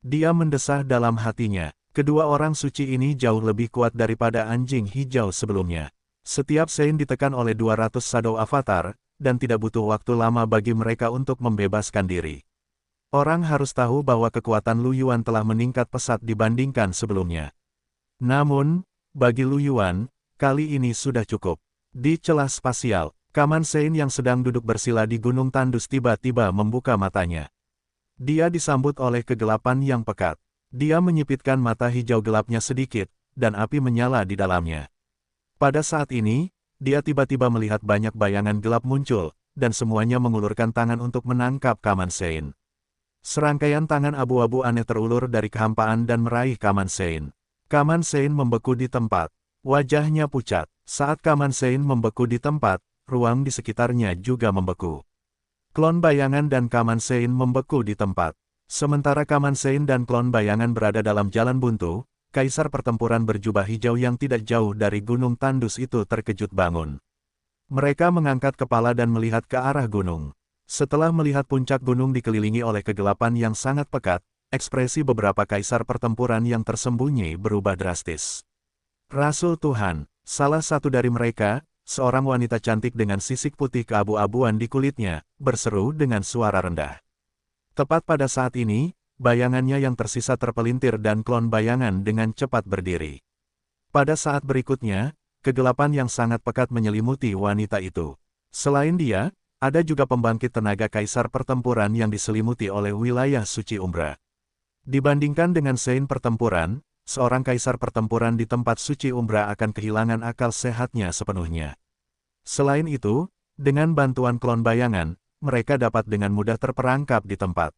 Dia mendesah dalam hatinya, Kedua orang suci ini jauh lebih kuat daripada anjing hijau sebelumnya. Setiap Saint ditekan oleh 200 Shadow Avatar, dan tidak butuh waktu lama bagi mereka untuk membebaskan diri. Orang harus tahu bahwa kekuatan Lu Yuan telah meningkat pesat dibandingkan sebelumnya. Namun, bagi Lu Yuan, kali ini sudah cukup. Di celah spasial, Kaman Sein yang sedang duduk bersila di Gunung Tandus tiba-tiba membuka matanya. Dia disambut oleh kegelapan yang pekat. Dia menyipitkan mata hijau gelapnya sedikit, dan api menyala di dalamnya. Pada saat ini, dia tiba-tiba melihat banyak bayangan gelap muncul, dan semuanya mengulurkan tangan untuk menangkap Kaman Sein. Serangkaian tangan abu-abu aneh terulur dari kehampaan dan meraih Kaman Sein. Kaman Sein membeku di tempat. Wajahnya pucat. Saat Kaman Sein membeku di tempat, ruang di sekitarnya juga membeku. Klon bayangan dan Kaman Sein membeku di tempat. Sementara Kaman Sein dan klon bayangan berada dalam jalan buntu, kaisar pertempuran berjubah hijau yang tidak jauh dari Gunung Tandus itu terkejut bangun. Mereka mengangkat kepala dan melihat ke arah gunung. Setelah melihat puncak gunung dikelilingi oleh kegelapan yang sangat pekat, ekspresi beberapa kaisar pertempuran yang tersembunyi berubah drastis. Rasul Tuhan, salah satu dari mereka, seorang wanita cantik dengan sisik putih keabu-abuan di kulitnya, berseru dengan suara rendah. Tepat pada saat ini, bayangannya yang tersisa terpelintir dan klon bayangan dengan cepat berdiri. Pada saat berikutnya, kegelapan yang sangat pekat menyelimuti wanita itu. Selain dia, ada juga pembangkit tenaga kaisar pertempuran yang diselimuti oleh wilayah suci Umbra. Dibandingkan dengan Saint pertempuran, seorang kaisar pertempuran di tempat suci Umbra akan kehilangan akal sehatnya sepenuhnya. Selain itu, dengan bantuan klon bayangan, mereka dapat dengan mudah terperangkap di tempat.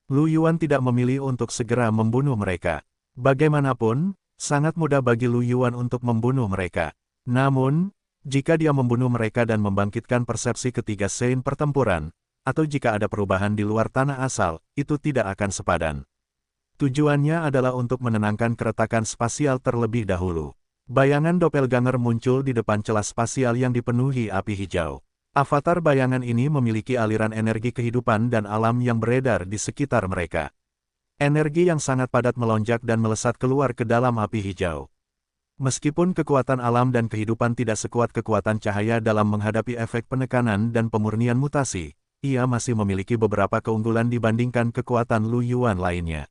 Lu Yuan tidak memilih untuk segera membunuh mereka. Bagaimanapun, sangat mudah bagi Lu Yuan untuk membunuh mereka. Namun, jika dia membunuh mereka dan membangkitkan persepsi ketiga Saint pertempuran, atau jika ada perubahan di luar tanah asal, itu tidak akan sepadan. Tujuannya adalah untuk menenangkan keretakan spasial terlebih dahulu. Bayangan doppelganger muncul di depan celah spasial yang dipenuhi api hijau. Avatar bayangan ini memiliki aliran energi kehidupan dan alam yang beredar di sekitar mereka. Energi yang sangat padat melonjak dan melesat keluar ke dalam api hijau. Meskipun kekuatan alam dan kehidupan tidak sekuat kekuatan cahaya dalam menghadapi efek penekanan dan pemurnian mutasi, ia masih memiliki beberapa keunggulan dibandingkan kekuatan Lu Yuan lainnya.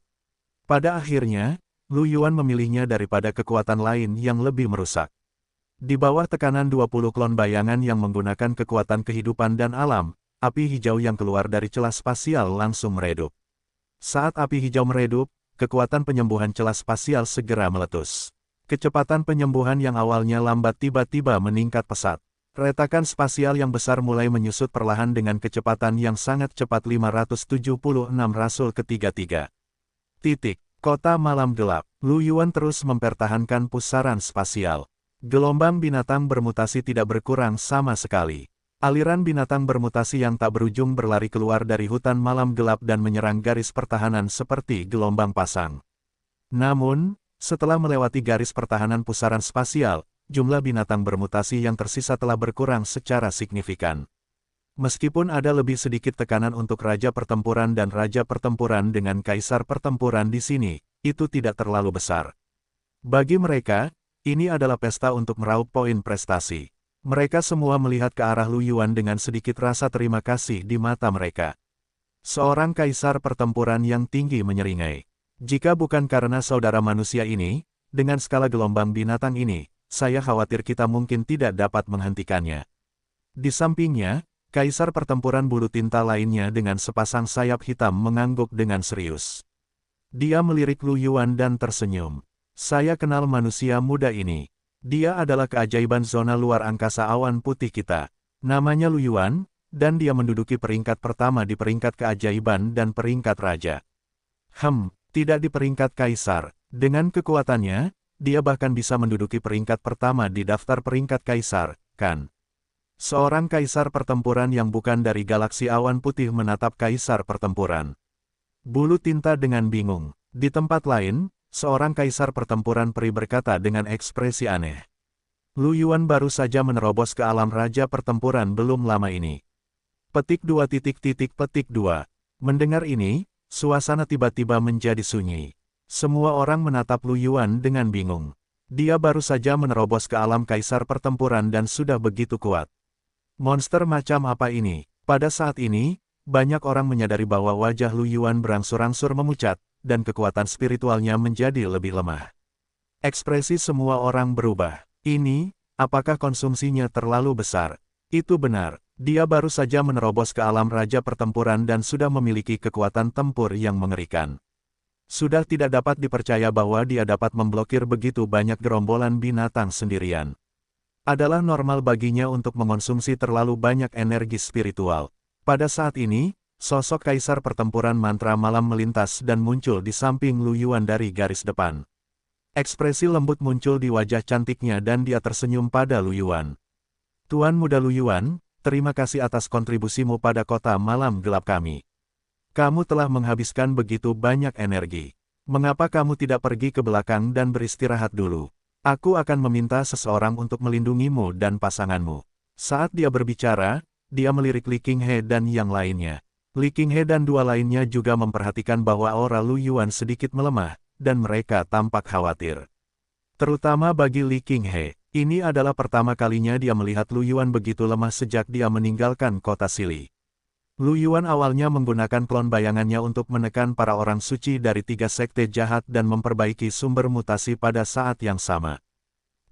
Pada akhirnya, Lu Yuan memilihnya daripada kekuatan lain yang lebih merusak. Di bawah tekanan 20 klon bayangan yang menggunakan kekuatan kehidupan dan alam, api hijau yang keluar dari celah spasial langsung meredup. Saat api hijau meredup, kekuatan penyembuhan celah spasial segera meletus. Kecepatan penyembuhan yang awalnya lambat tiba-tiba meningkat pesat. Retakan spasial yang besar mulai menyusut perlahan dengan kecepatan yang sangat cepat. 576 Rasul ketiga-tiga. Kota malam gelap. Lu Yuan terus mempertahankan pusaran spasial. Gelombang binatang bermutasi tidak berkurang sama sekali. Aliran binatang bermutasi yang tak berujung berlari keluar dari hutan malam gelap dan menyerang garis pertahanan seperti gelombang pasang. Namun, setelah melewati garis pertahanan pusaran spasial, jumlah binatang bermutasi yang tersisa telah berkurang secara signifikan. Meskipun ada lebih sedikit tekanan untuk Raja Pertempuran dan Raja Pertempuran dengan Kaisar Pertempuran di sini, itu tidak terlalu besar. Bagi mereka, ini adalah pesta untuk meraup poin prestasi. Mereka semua melihat ke arah Lu Yuan dengan sedikit rasa terima kasih di mata mereka. Seorang kaisar pertempuran yang tinggi menyeringai. Jika bukan karena saudara manusia ini, dengan skala gelombang binatang ini, saya khawatir kita mungkin tidak dapat menghentikannya. Di sampingnya, kaisar pertempuran bulu tinta lainnya dengan sepasang sayap hitam mengangguk dengan serius. Dia melirik Lu Yuan dan tersenyum. Saya kenal manusia muda ini. Dia adalah keajaiban zona luar angkasa awan putih kita. Namanya Lu Yuan, dan dia menduduki peringkat pertama di peringkat keajaiban dan peringkat raja. Tidak di peringkat kaisar. Dengan kekuatannya, dia bahkan bisa menduduki peringkat pertama di daftar peringkat kaisar, kan? Seorang kaisar pertempuran yang bukan dari galaksi awan putih menatap kaisar pertempuran. Bulu tinta dengan bingung. Di tempat lain, seorang kaisar pertempuran peri berkata dengan ekspresi aneh. Lu Yuan baru saja menerobos ke alam raja pertempuran belum lama ini. Petik 2. Mendengar ini, suasana tiba-tiba menjadi sunyi. Semua orang menatap Lu Yuan dengan bingung. Dia baru saja menerobos ke alam kaisar pertempuran dan sudah begitu kuat. Monster macam apa ini? Pada saat ini, banyak orang menyadari bahwa wajah Lu Yuan berangsur-angsur memucat, dan kekuatan spiritualnya menjadi lebih lemah. Ekspresi semua orang berubah. Ini, apakah konsumsinya terlalu besar? Itu benar, dia baru saja menerobos ke alam raja pertempuran dan sudah memiliki kekuatan tempur yang mengerikan. Sudah tidak dapat dipercaya bahwa dia dapat memblokir begitu banyak gerombolan binatang sendirian. Adalah normal baginya untuk mengonsumsi terlalu banyak energi spiritual. Pada saat ini, sosok kaisar pertempuran mantra malam melintas dan muncul di samping Lu Yuan dari garis depan. Ekspresi lembut muncul di wajah cantiknya dan dia tersenyum pada Lu Yuan. Tuan Muda Lu Yuan, terima kasih atas kontribusimu pada kota malam gelap kami. Kamu telah menghabiskan begitu banyak energi. Mengapa kamu tidak pergi ke belakang dan beristirahat dulu? Aku akan meminta seseorang untuk melindungimu dan pasanganmu. Saat dia berbicara, dia melirik Li Qinghe dan yang lainnya. Li Qinghe dan dua lainnya juga memperhatikan bahwa aura Lu Yuan sedikit melemah, dan mereka tampak khawatir. Terutama bagi Li Qinghe, ini adalah pertama kalinya dia melihat Lu Yuan begitu lemah sejak dia meninggalkan kota Sili. Lu Yuan awalnya menggunakan klon bayangannya untuk menekan para orang suci dari 3 sekte jahat dan memperbaiki sumber mutasi pada saat yang sama.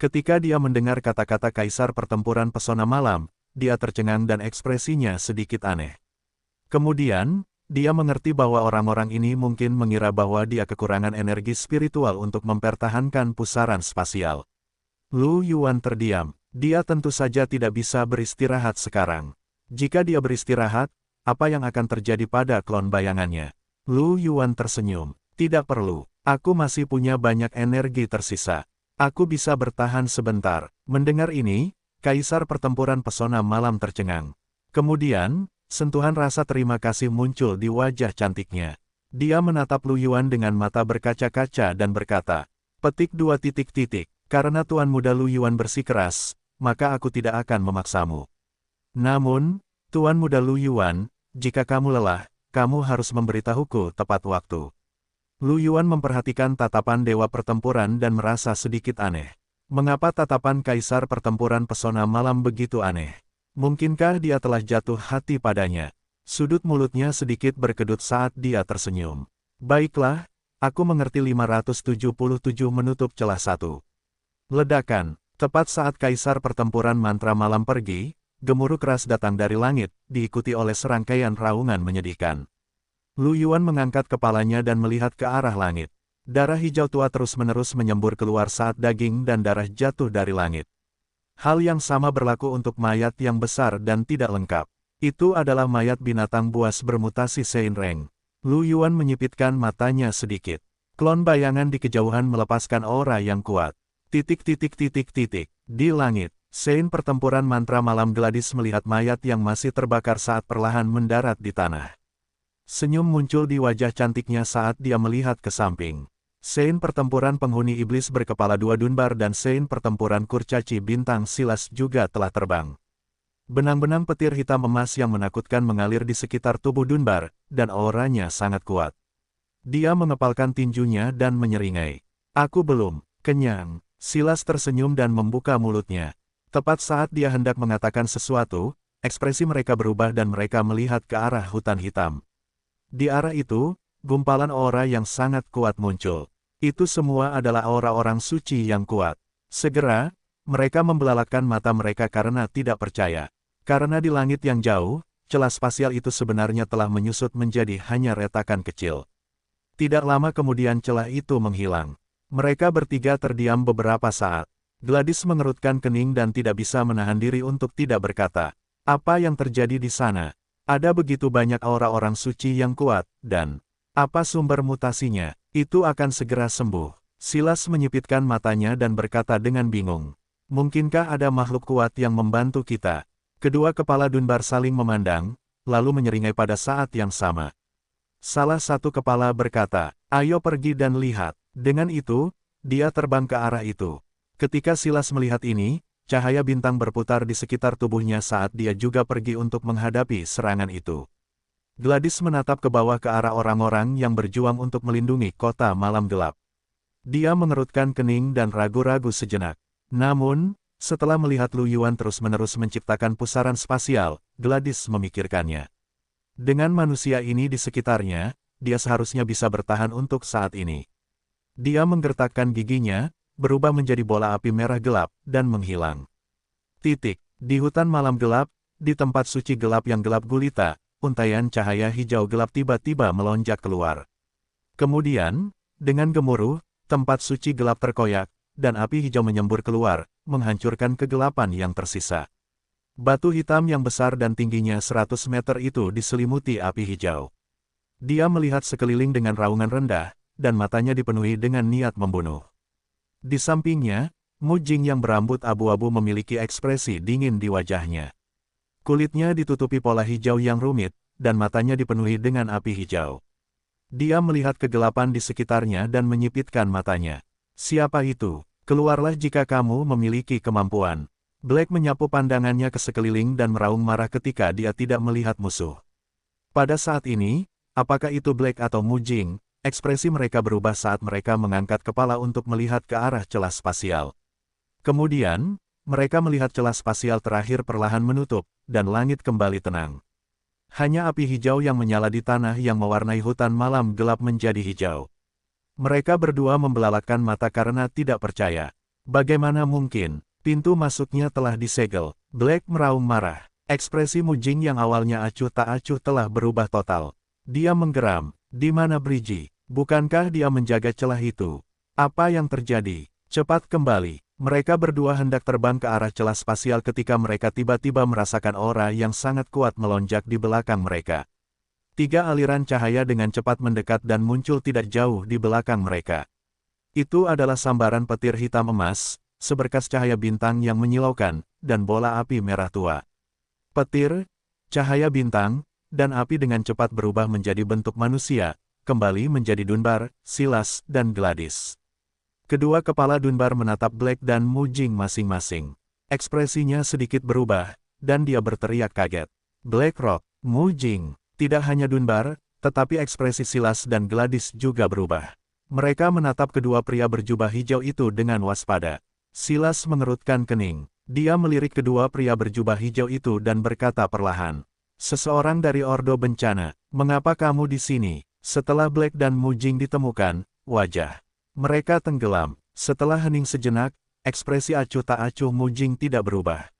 Ketika dia mendengar kata-kata Kaisar Pertempuran Pesona Malam, dia tercengang dan ekspresinya sedikit aneh. Kemudian, dia mengerti bahwa orang-orang ini mungkin mengira bahwa dia kekurangan energi spiritual untuk mempertahankan pusaran spasial. Lu Yuan terdiam. Dia tentu saja tidak bisa beristirahat sekarang. Jika dia beristirahat, apa yang akan terjadi pada klon bayangannya? Lu Yuan tersenyum. Tidak perlu. Aku masih punya banyak energi tersisa. Aku bisa bertahan sebentar. Mendengar ini, Kaisar Pertempuran Pesona Malam tercengang. Kemudian, sentuhan rasa terima kasih muncul di wajah cantiknya. Dia menatap Lu Yuan dengan mata berkaca-kaca dan berkata, "Petik 2 titik titik. Karena Tuan Muda Lu Yuan bersikeras, maka aku tidak akan memaksamu. Namun, Tuan Muda Lu Yuan, jika kamu lelah, kamu harus memberitahuku tepat waktu." Lu Yuan memperhatikan tatapan Dewa Pertempuran dan merasa sedikit aneh. Mengapa tatapan Kaisar Pertempuran Pesona Malam begitu aneh? Mungkinkah dia telah jatuh hati padanya? Sudut mulutnya sedikit berkedut saat dia tersenyum. Baiklah, aku mengerti. 577 menutup celah 1. Ledakan. Tepat saat Kaisar Pertempuran Mantra Malam pergi, gemuruh keras datang dari langit, diikuti oleh serangkaian raungan menyedihkan. Lu Yuan mengangkat kepalanya dan melihat ke arah langit. Darah hijau tua terus-menerus menyembur keluar saat daging dan darah jatuh dari langit. Hal yang sama berlaku untuk mayat yang besar dan tidak lengkap. Itu adalah mayat binatang buas bermutasi Seinreng. Lu Yuan menyipitkan matanya sedikit. Klon bayangan di kejauhan melepaskan aura yang kuat. Titik. Di langit, Sein Pertempuran Mantra Malam Gladys melihat mayat yang masih terbakar saat perlahan mendarat di tanah. Senyum muncul di wajah cantiknya saat dia melihat ke samping. Sein Pertempuran Penghuni Iblis berkepala 2 Dunbar dan Sein Pertempuran Kurcaci Bintang Silas juga telah terbang. Benang-benang petir hitam emas yang menakutkan mengalir di sekitar tubuh Dunbar, dan auranya sangat kuat. Dia mengepalkan tinjunya dan menyeringai. "Aku belum kenyang." Silas tersenyum dan membuka mulutnya. Tepat saat dia hendak mengatakan sesuatu, ekspresi mereka berubah dan mereka melihat ke arah hutan hitam. Di arah itu, gumpalan aura yang sangat kuat muncul. Itu semua adalah aura orang suci yang kuat. Segera, mereka membelalakkan mata mereka karena tidak percaya. Karena di langit yang jauh, celah spasial itu sebenarnya telah menyusut menjadi hanya retakan kecil. Tidak lama kemudian celah itu menghilang. Mereka bertiga terdiam beberapa saat. Gladys mengerutkan kening dan tidak bisa menahan diri untuk tidak berkata. Apa yang terjadi di sana? Ada begitu banyak aura orang suci yang kuat, dan apa sumber mutasinya? Itu akan segera sembuh. Silas menyipitkan matanya dan berkata dengan bingung. Mungkinkah ada makhluk kuat yang membantu kita? Kedua kepala Dunbar saling memandang, lalu menyeringai pada saat yang sama. Salah satu kepala berkata, "Ayo pergi dan lihat." Dengan itu, dia terbang ke arah itu. Ketika Silas melihat ini, cahaya bintang berputar di sekitar tubuhnya saat dia juga pergi untuk menghadapi serangan itu. Gladys menatap ke bawah ke arah orang-orang yang berjuang untuk melindungi kota malam gelap. Dia mengerutkan kening dan ragu-ragu sejenak. Namun, setelah melihat Lu Yuan terus-menerus menciptakan pusaran spasial, Gladys memikirkannya. Dengan manusia ini di sekitarnya, dia seharusnya bisa bertahan untuk saat ini. Dia menggertakkan giginya, berubah menjadi bola api merah gelap, dan menghilang. Di hutan malam gelap, di tempat suci gelap yang gelap gulita, untaian cahaya hijau gelap tiba-tiba melonjak keluar. Kemudian, dengan gemuruh, tempat suci gelap terkoyak, dan api hijau menyembur keluar, menghancurkan kegelapan yang tersisa. Batu hitam yang besar dan tingginya 100 meter itu diselimuti api hijau. Dia melihat sekeliling dengan raungan rendah, dan matanya dipenuhi dengan niat membunuh. Di sampingnya, Mu Jing yang berambut abu-abu memiliki ekspresi dingin di wajahnya. Kulitnya ditutupi pola hijau yang rumit, dan matanya dipenuhi dengan api hijau. Dia melihat kegelapan di sekitarnya dan menyipitkan matanya. Siapa itu? Keluarlah jika kamu memiliki kemampuan. Black menyapu pandangannya ke sekeliling dan meraung marah ketika dia tidak melihat musuh. Pada saat ini, apakah itu Black atau Mu Jing, ekspresi mereka berubah saat mereka mengangkat kepala untuk melihat ke arah celah spasial. Kemudian, mereka melihat celah spasial terakhir perlahan menutup, dan langit kembali tenang. Hanya api hijau yang menyala di tanah yang mewarnai hutan malam gelap menjadi hijau. Mereka berdua membelalakkan mata karena tidak percaya. Bagaimana mungkin? Pintu masuknya telah disegel. Black meraung marah. Ekspresi Mu Jing yang awalnya acuh tak acuh telah berubah total. Dia menggeram. Di mana Brigi? Bukankah dia menjaga celah itu? Apa yang terjadi? Cepat kembali. Mereka berdua hendak terbang ke arah celah spasial ketika mereka tiba-tiba merasakan aura yang sangat kuat melonjak di belakang mereka. 3 aliran cahaya dengan cepat mendekat dan muncul tidak jauh di belakang mereka. Itu adalah sambaran petir hitam emas, seberkas cahaya bintang yang menyilaukan, dan bola api merah tua. Petir, cahaya bintang, dan api dengan cepat berubah menjadi bentuk manusia, kembali menjadi Dunbar, Silas, dan Gladys. Kedua kepala Dunbar menatap Black dan Mu Jing masing-masing. Ekspresinya sedikit berubah, dan dia berteriak kaget. Black Rock, Mu Jing, tidak hanya Dunbar, tetapi ekspresi Silas dan Gladys juga berubah. Mereka menatap kedua pria berjubah hijau itu dengan waspada. Silas mengerutkan kening. Dia melirik kedua pria berjubah hijau itu dan berkata perlahan. Seseorang dari Ordo Bencana, mengapa kamu di sini? Setelah Black dan Mu Jing ditemukan, wajah mereka tenggelam. Setelah hening sejenak, ekspresi acuh tak acuh Mu Jing tidak berubah.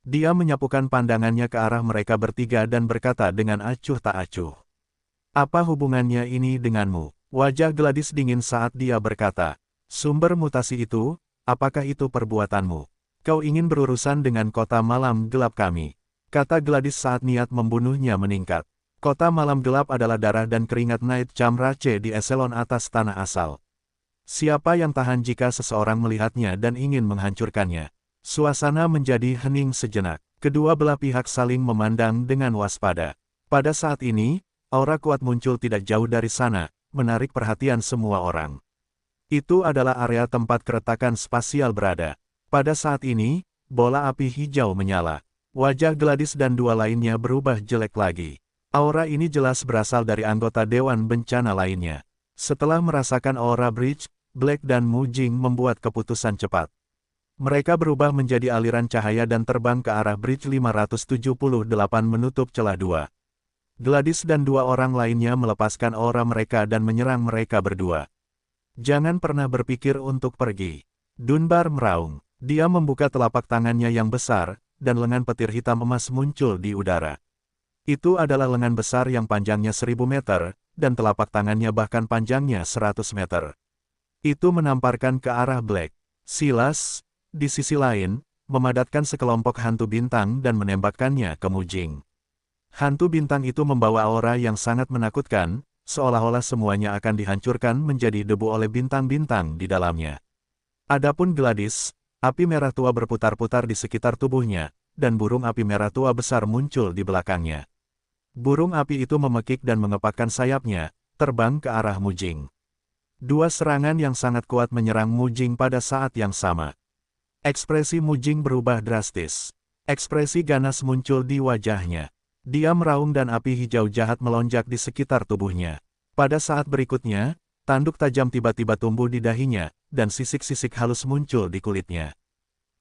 Dia menyapukan pandangannya ke arah mereka bertiga dan berkata dengan acuh tak acuh. Apa hubungannya ini denganmu? Wajah Gladys dingin saat dia berkata. Sumber mutasi itu, apakah itu perbuatanmu? Kau ingin berurusan dengan kota malam gelap kami. Kata Gladys saat niat membunuhnya meningkat. Kota malam gelap adalah darah dan keringat Knight Chamrace di eselon atas tanah asal. Siapa yang tahan jika seseorang melihatnya dan ingin menghancurkannya? Suasana menjadi hening sejenak. Kedua belah pihak saling memandang dengan waspada. Pada saat ini, aura kuat muncul tidak jauh dari sana, menarik perhatian semua orang. Itu adalah area tempat keretakan spasial berada. Pada saat ini, bola api hijau menyala. Wajah Gladys dan dua lainnya berubah jelek lagi. Aura ini jelas berasal dari anggota Dewan Bencana lainnya. Setelah merasakan aura Bridge, Black dan Mu Jing membuat keputusan cepat. Mereka berubah menjadi aliran cahaya dan terbang ke arah Bridge 578 menutup celah 2. Gladys dan dua orang lainnya melepaskan aura mereka dan menyerang mereka berdua. Jangan pernah berpikir untuk pergi. Dunbar meraung. Dia membuka telapak tangannya yang besar, dan lengan petir hitam emas muncul di udara. Itu adalah lengan besar yang panjangnya 1000 meter, dan telapak tangannya bahkan panjangnya 100 meter. Itu menamparkan ke arah Black. Silas, di sisi lain, memadatkan sekelompok hantu bintang dan menembakkannya ke Mu Jing. Hantu bintang itu membawa aura yang sangat menakutkan, seolah-olah semuanya akan dihancurkan menjadi debu oleh bintang-bintang di dalamnya. Adapun Gladys, api merah tua berputar-putar di sekitar tubuhnya, dan burung api merah tua besar muncul di belakangnya. Burung api itu memekik dan mengepakkan sayapnya, terbang ke arah Mu Jing. Dua serangan yang sangat kuat menyerang Mu Jing pada saat yang sama. Ekspresi Mu Jing berubah drastis. Ekspresi ganas muncul di wajahnya. Dia meraung dan api hijau jahat melonjak di sekitar tubuhnya. Pada saat berikutnya, tanduk tajam tiba-tiba tumbuh di dahinya, dan sisik-sisik halus muncul di kulitnya.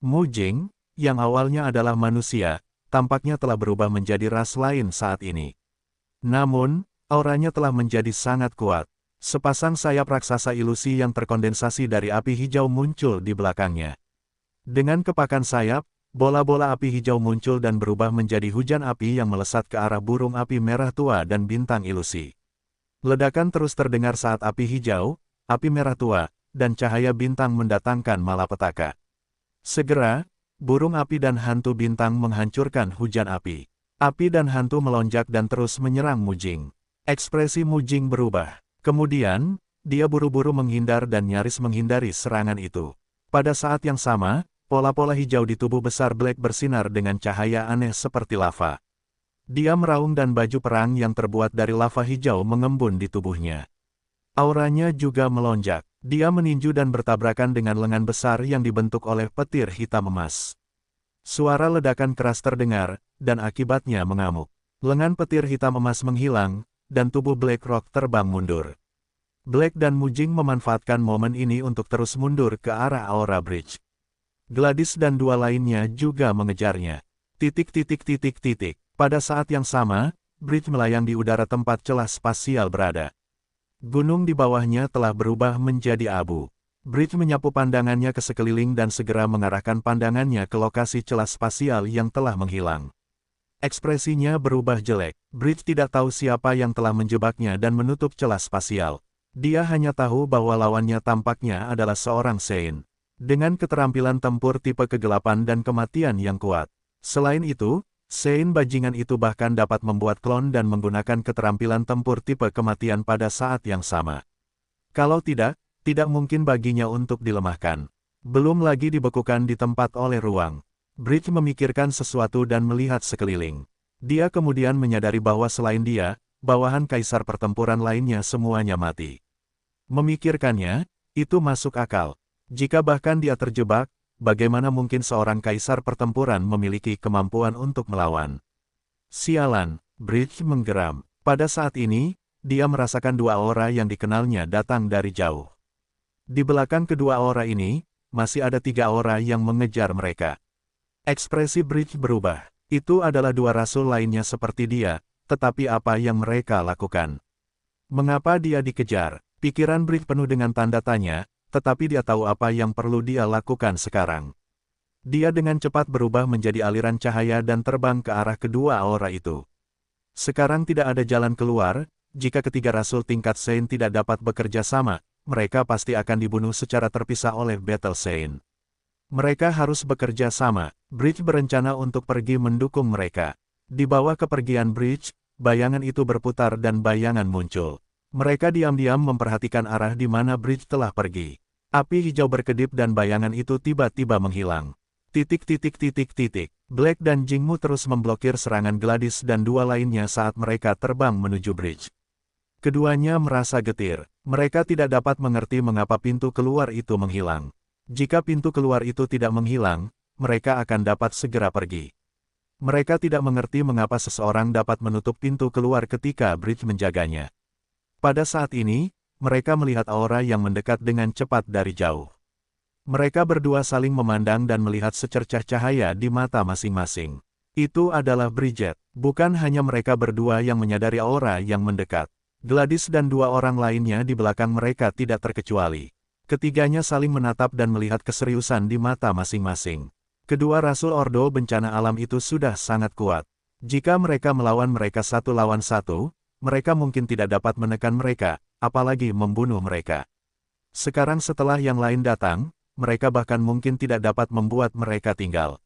Mu Jing, yang awalnya adalah manusia, tampaknya telah berubah menjadi ras lain saat ini. Namun, auranya telah menjadi sangat kuat. Sepasang sayap raksasa ilusi yang terkondensasi dari api hijau muncul di belakangnya. Dengan kepakan sayap, bola-bola api hijau muncul dan berubah menjadi hujan api yang melesat ke arah burung api merah tua dan bintang ilusi. Ledakan terus terdengar saat api hijau, api merah tua, dan cahaya bintang mendatangkan malapetaka. Segera, burung api dan hantu bintang menghancurkan hujan api. Api dan hantu melonjak dan terus menyerang Mu Jing. Ekspresi Mu Jing berubah. Kemudian, dia buru-buru menghindar dan nyaris menghindari serangan itu. Pada saat yang sama, pola-pola hijau di tubuh besar Black bersinar dengan cahaya aneh seperti lava. Dia meraung dan baju perang yang terbuat dari lava hijau mengembun di tubuhnya. Auranya juga melonjak. Dia meninju dan bertabrakan dengan lengan besar yang dibentuk oleh petir hitam emas. Suara ledakan keras terdengar, dan akibatnya mengamuk. Lengan petir hitam emas menghilang, dan tubuh Black Rock terbang mundur. Black dan Mu Jing memanfaatkan momen ini untuk terus mundur ke arah Aura Bridge. Gladys dan dua lainnya juga mengejarnya. Pada saat yang sama, bridge melayang di udara tempat celah spasial berada. Gunung di bawahnya telah berubah menjadi abu. Bridge menyapu pandangannya ke sekeliling dan segera mengarahkan pandangannya ke lokasi celah spasial yang telah menghilang. Ekspresinya berubah jelek. Bridge tidak tahu siapa yang telah menjebaknya dan menutup celah spasial. Dia hanya tahu bahwa lawannya tampaknya adalah seorang Sein. Dengan keterampilan tempur tipe kegelapan dan kematian yang kuat. Selain itu, Sein bajingan itu bahkan dapat membuat klon dan menggunakan keterampilan tempur tipe kematian pada saat yang sama. Kalau tidak mungkin baginya untuk dilemahkan. Belum lagi dibekukan di tempat oleh ruang. Bridge memikirkan sesuatu dan melihat sekeliling. Dia kemudian menyadari bahwa selain dia, bawahan kaisar pertempuran lainnya semuanya mati. Memikirkannya, itu masuk akal. Jika bahkan dia terjebak, bagaimana mungkin seorang kaisar pertempuran memiliki kemampuan untuk melawan? Sialan, Bridge menggeram. Pada saat ini, dia merasakan dua aura yang dikenalnya datang dari jauh. Di belakang kedua aura ini, masih ada tiga aura yang mengejar mereka. Ekspresi Bridge berubah. Itu adalah dua rasul lainnya seperti dia, tetapi apa yang mereka lakukan? Mengapa dia dikejar? Pikiran Bridge penuh dengan tanda tanya, tetapi dia tahu apa yang perlu dia lakukan sekarang. Dia dengan cepat berubah menjadi aliran cahaya dan terbang ke arah kedua aura itu. Sekarang tidak ada jalan keluar, jika ketiga rasul tingkat Sein tidak dapat bekerja sama, mereka pasti akan dibunuh secara terpisah oleh Battle Sein. Mereka harus bekerja sama. Bridge berencana untuk pergi mendukung mereka. Di bawah kepergian Bridge, bayangan itu berputar dan bayangan muncul. Mereka diam-diam memperhatikan arah di mana Bridge telah pergi. Api hijau berkedip dan bayangan itu tiba-tiba menghilang. Black dan Jingmu terus memblokir serangan Gladys dan dua lainnya saat mereka terbang menuju Bridge. Keduanya merasa getir. Mereka tidak dapat mengerti mengapa pintu keluar itu menghilang. Jika pintu keluar itu tidak menghilang, mereka akan dapat segera pergi. Mereka tidak mengerti mengapa seseorang dapat menutup pintu keluar ketika Bridge menjaganya. Pada saat ini, mereka melihat aura yang mendekat dengan cepat dari jauh. Mereka berdua saling memandang dan melihat secercah cahaya di mata masing-masing. Itu adalah Bridget. Bukan hanya mereka berdua yang menyadari aura yang mendekat. Gladys dan dua orang lainnya di belakang mereka tidak terkecuali. Ketiganya saling menatap dan melihat keseriusan di mata masing-masing. Kedua rasul Ordo bencana alam itu sudah sangat kuat. Jika mereka melawan mereka satu lawan satu, mereka mungkin tidak dapat menekan mereka, apalagi membunuh mereka. Sekarang setelah yang lain datang, mereka bahkan mungkin tidak dapat membuat mereka tinggal.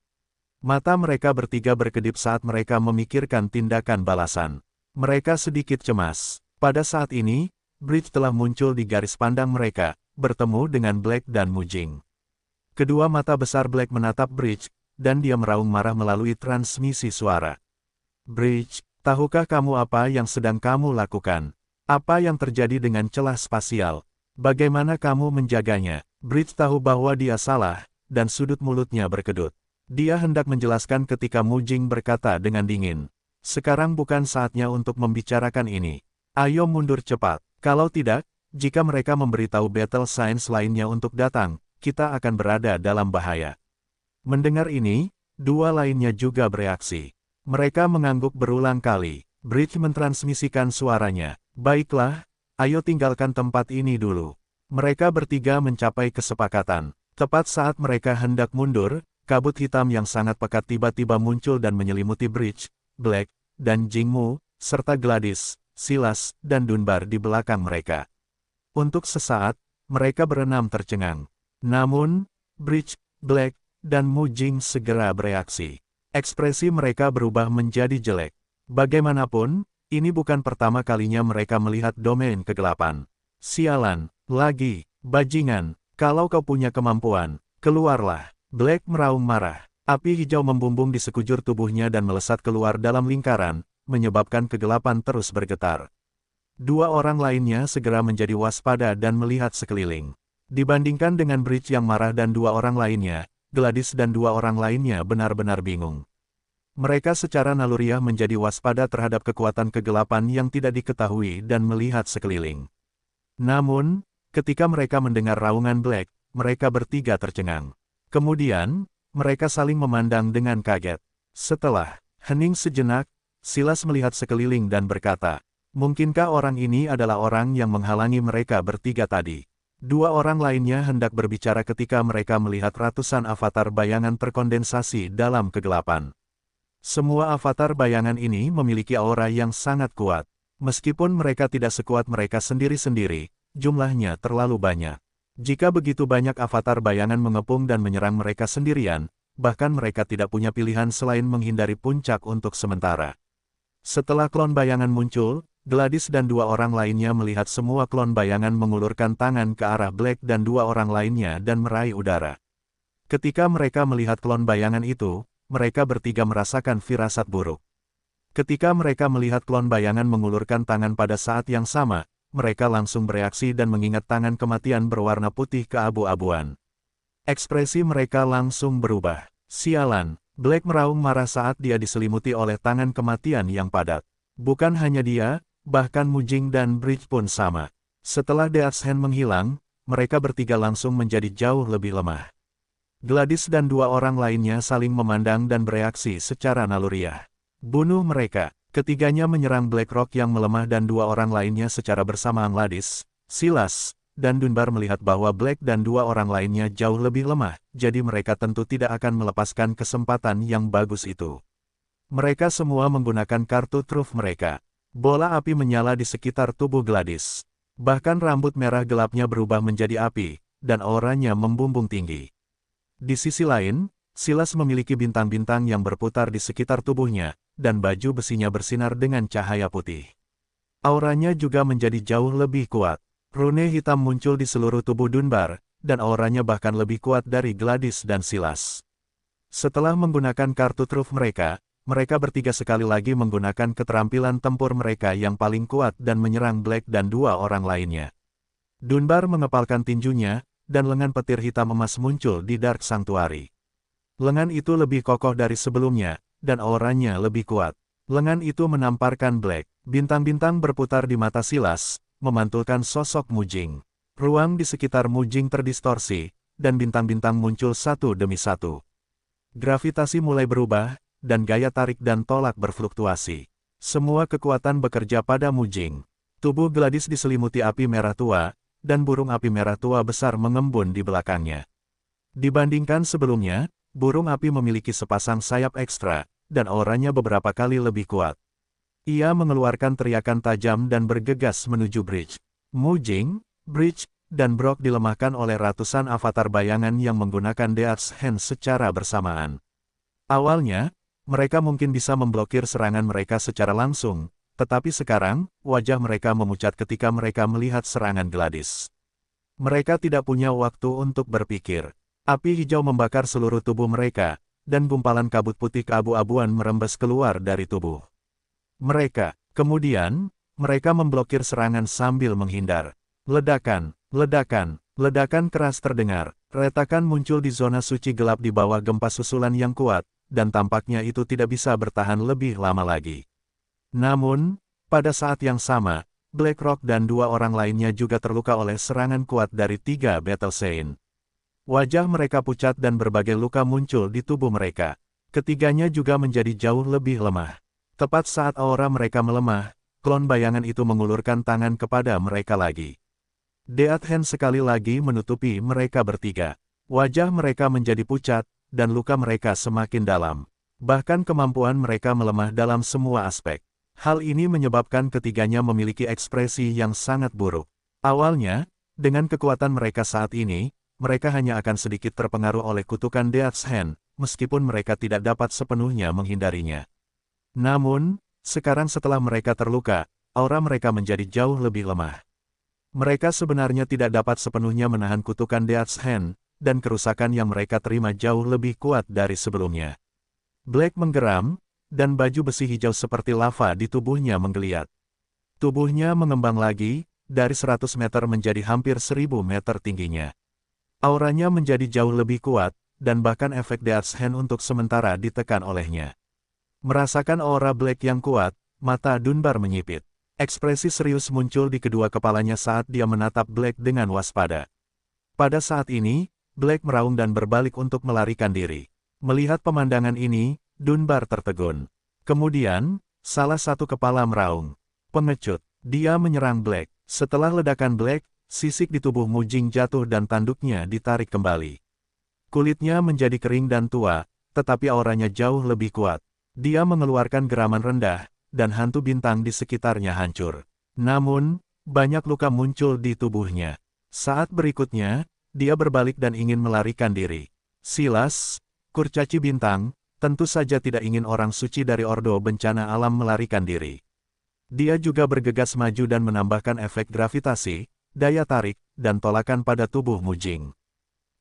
Mata mereka bertiga berkedip saat mereka memikirkan tindakan balasan. Mereka sedikit cemas. Pada saat ini, Bridge telah muncul di garis pandang mereka, bertemu dengan Black dan Mu Jing. Kedua mata besar Black menatap Bridge, dan dia meraung marah melalui transmisi suara. Bridge, tahukah kamu apa yang sedang kamu lakukan? Apa yang terjadi dengan celah spasial? Bagaimana kamu menjaganya? Bridge tahu bahwa dia salah, dan sudut mulutnya berkedut. Dia hendak menjelaskan ketika Mu Jing berkata dengan dingin. Sekarang bukan saatnya untuk membicarakan ini. Ayo mundur cepat. Kalau tidak, jika mereka memberitahu Battle Science lainnya untuk datang, kita akan berada dalam bahaya. Mendengar ini, dua lainnya juga bereaksi. Mereka mengangguk berulang kali. Bridge mentransmisikan suaranya. Baiklah, ayo tinggalkan tempat ini dulu. Mereka bertiga mencapai kesepakatan. Tepat saat mereka hendak mundur, kabut hitam yang sangat pekat tiba-tiba muncul dan menyelimuti Bridge, Black, dan Jingmu, serta Gladys, Silas, dan Dunbar di belakang mereka. Untuk sesaat, mereka berenam tercengang. Namun, Bridge, Black, dan Mu Jing segera bereaksi. Ekspresi mereka berubah menjadi jelek. Bagaimanapun, ini bukan pertama kalinya mereka melihat domain kegelapan. Sialan, lagi, bajingan. Kalau kau punya kemampuan, keluarlah. Black meraung marah. Api hijau membumbung di sekujur tubuhnya dan melesat keluar dalam lingkaran, menyebabkan kegelapan terus bergetar. Dua orang lainnya segera menjadi waspada dan melihat sekeliling. Dibandingkan dengan Bridge yang marah dan dua orang lainnya, Gladys dan dua orang lainnya benar-benar bingung. Mereka secara naluriah menjadi waspada terhadap kekuatan kegelapan yang tidak diketahui dan melihat sekeliling. Namun, ketika mereka mendengar raungan Black, mereka bertiga tercengang. Kemudian, mereka saling memandang dengan kaget. Setelah hening sejenak, Silas melihat sekeliling dan berkata, "Mungkinkah orang ini adalah orang yang menghalangi mereka bertiga tadi?" Dua orang lainnya hendak berbicara ketika mereka melihat ratusan avatar bayangan terkondensasi dalam kegelapan. Semua avatar bayangan ini memiliki aura yang sangat kuat. Meskipun mereka tidak sekuat mereka sendiri-sendiri, jumlahnya terlalu banyak. Jika begitu banyak avatar bayangan mengepung dan menyerang mereka sendirian, bahkan mereka tidak punya pilihan selain menghindari puncak untuk sementara. Setelah klon bayangan muncul, Gladys dan dua orang lainnya melihat semua klon bayangan mengulurkan tangan ke arah Black dan dua orang lainnya dan meraih udara. Ketika mereka melihat klon bayangan itu, mereka bertiga merasakan firasat buruk. Ketika mereka melihat klon bayangan mengulurkan tangan pada saat yang sama, mereka langsung bereaksi dan mengingat tangan kematian berwarna putih keabu-abuan. Ekspresi mereka langsung berubah. Sialan, Black meraung marah saat dia diselimuti oleh tangan kematian yang padat. Bukan hanya dia, bahkan Mu Jing dan Bridge pun sama. Setelah Death's Hand menghilang, mereka bertiga langsung menjadi jauh lebih lemah. Gladys dan dua orang lainnya saling memandang dan bereaksi secara naluriah. Bunuh mereka. Ketiganya menyerang BlackRock yang melemah dan dua orang lainnya secara bersamaan. Gladys, Silas, dan Dunbar melihat bahwa Black dan dua orang lainnya jauh lebih lemah, jadi mereka tentu tidak akan melepaskan kesempatan yang bagus itu. Mereka semua menggunakan kartu truf mereka. Bola api menyala di sekitar tubuh Gladys. Bahkan rambut merah gelapnya berubah menjadi api, dan auranya membumbung tinggi. Di sisi lain, Silas memiliki bintang-bintang yang berputar di sekitar tubuhnya, dan baju besinya bersinar dengan cahaya putih. Auranya juga menjadi jauh lebih kuat. Rune hitam muncul di seluruh tubuh Dunbar, dan auranya bahkan lebih kuat dari Gladys dan Silas. Setelah menggunakan kartu truf mereka, mereka bertiga sekali lagi menggunakan keterampilan tempur mereka yang paling kuat dan menyerang Black dan dua orang lainnya. Dunbar mengepalkan tinjunya, dan lengan petir hitam emas muncul di Dark Sanctuary. Lengan itu lebih kokoh dari sebelumnya, dan auranya lebih kuat. Lengan itu menamparkan Black. Bintang-bintang berputar di mata Silas, memantulkan sosok Mu Jing. Ruang di sekitar Mu Jing terdistorsi, dan bintang-bintang muncul satu demi satu. Gravitasi mulai berubah, dan gaya tarik dan tolak berfluktuasi. Semua kekuatan bekerja pada Mu Jing. Tubuh Gladys diselimuti api merah tua, dan burung api merah tua besar mengembun di belakangnya. Dibandingkan sebelumnya, burung api memiliki sepasang sayap ekstra, dan auranya beberapa kali lebih kuat. Ia mengeluarkan teriakan tajam dan bergegas menuju Bridge. Mu Jing, Bridge, dan Brock dilemahkan oleh ratusan avatar bayangan yang menggunakan Death's Hand secara bersamaan. Awalnya, mereka mungkin bisa memblokir serangan mereka secara langsung, tetapi sekarang, wajah mereka memucat ketika mereka melihat serangan Gladys. Mereka tidak punya waktu untuk berpikir. Api hijau membakar seluruh tubuh mereka, dan gumpalan kabut putih keabu-abuan merembes keluar dari tubuh mereka. Kemudian, mereka memblokir serangan sambil menghindar. Ledakan, ledakan, ledakan keras terdengar. Retakan muncul di zona suci gelap di bawah gempa susulan yang kuat, dan tampaknya itu tidak bisa bertahan lebih lama lagi. Namun, pada saat yang sama, BlackRock dan dua orang lainnya juga terluka oleh serangan kuat dari tiga Battle Saint. Wajah mereka pucat dan berbagai luka muncul di tubuh mereka. Ketiganya juga menjadi jauh lebih lemah. Tepat saat aura mereka melemah, klon bayangan itu mengulurkan tangan kepada mereka lagi. Death Hand sekali lagi menutupi mereka bertiga. Wajah mereka menjadi pucat, dan luka mereka semakin dalam. Bahkan kemampuan mereka melemah dalam semua aspek. Hal ini menyebabkan ketiganya memiliki ekspresi yang sangat buruk. Awalnya, dengan kekuatan mereka saat ini, mereka hanya akan sedikit terpengaruh oleh kutukan Death's Hand, meskipun mereka tidak dapat sepenuhnya menghindarinya. Namun, sekarang setelah mereka terluka, aura mereka menjadi jauh lebih lemah. Mereka sebenarnya tidak dapat sepenuhnya menahan kutukan Death's Hand, dan kerusakan yang mereka terima jauh lebih kuat dari sebelumnya. Black menggeram, dan baju besi hijau seperti lava di tubuhnya menggeliat. Tubuhnya mengembang lagi, dari 100 meter menjadi hampir 1000 meter tingginya. Auranya menjadi jauh lebih kuat, dan bahkan efek Death's Hand untuk sementara ditekan olehnya. Merasakan aura Black yang kuat, mata Dunbar menyipit. Ekspresi serius muncul di kedua kepalanya saat dia menatap Black dengan waspada. Pada saat ini, Black meraung dan berbalik untuk melarikan diri. Melihat pemandangan ini, Dunbar tertegun. Kemudian, salah satu kepala meraung. Pengecut, dia menyerang Black. Setelah ledakan Black, sisik di tubuh Mujing jatuh dan tanduknya ditarik kembali. Kulitnya menjadi kering dan tua, tetapi auranya jauh lebih kuat. Dia mengeluarkan geraman rendah, dan hantu bintang di sekitarnya hancur. Namun, banyak luka muncul di tubuhnya. Saat berikutnya, dia berbalik dan ingin melarikan diri. Silas, kurcaci bintang, tentu saja tidak ingin orang suci dari Ordo Bencana Alam melarikan diri. Dia juga bergegas maju dan menambahkan efek gravitasi, daya tarik, dan tolakan pada tubuh Mujing.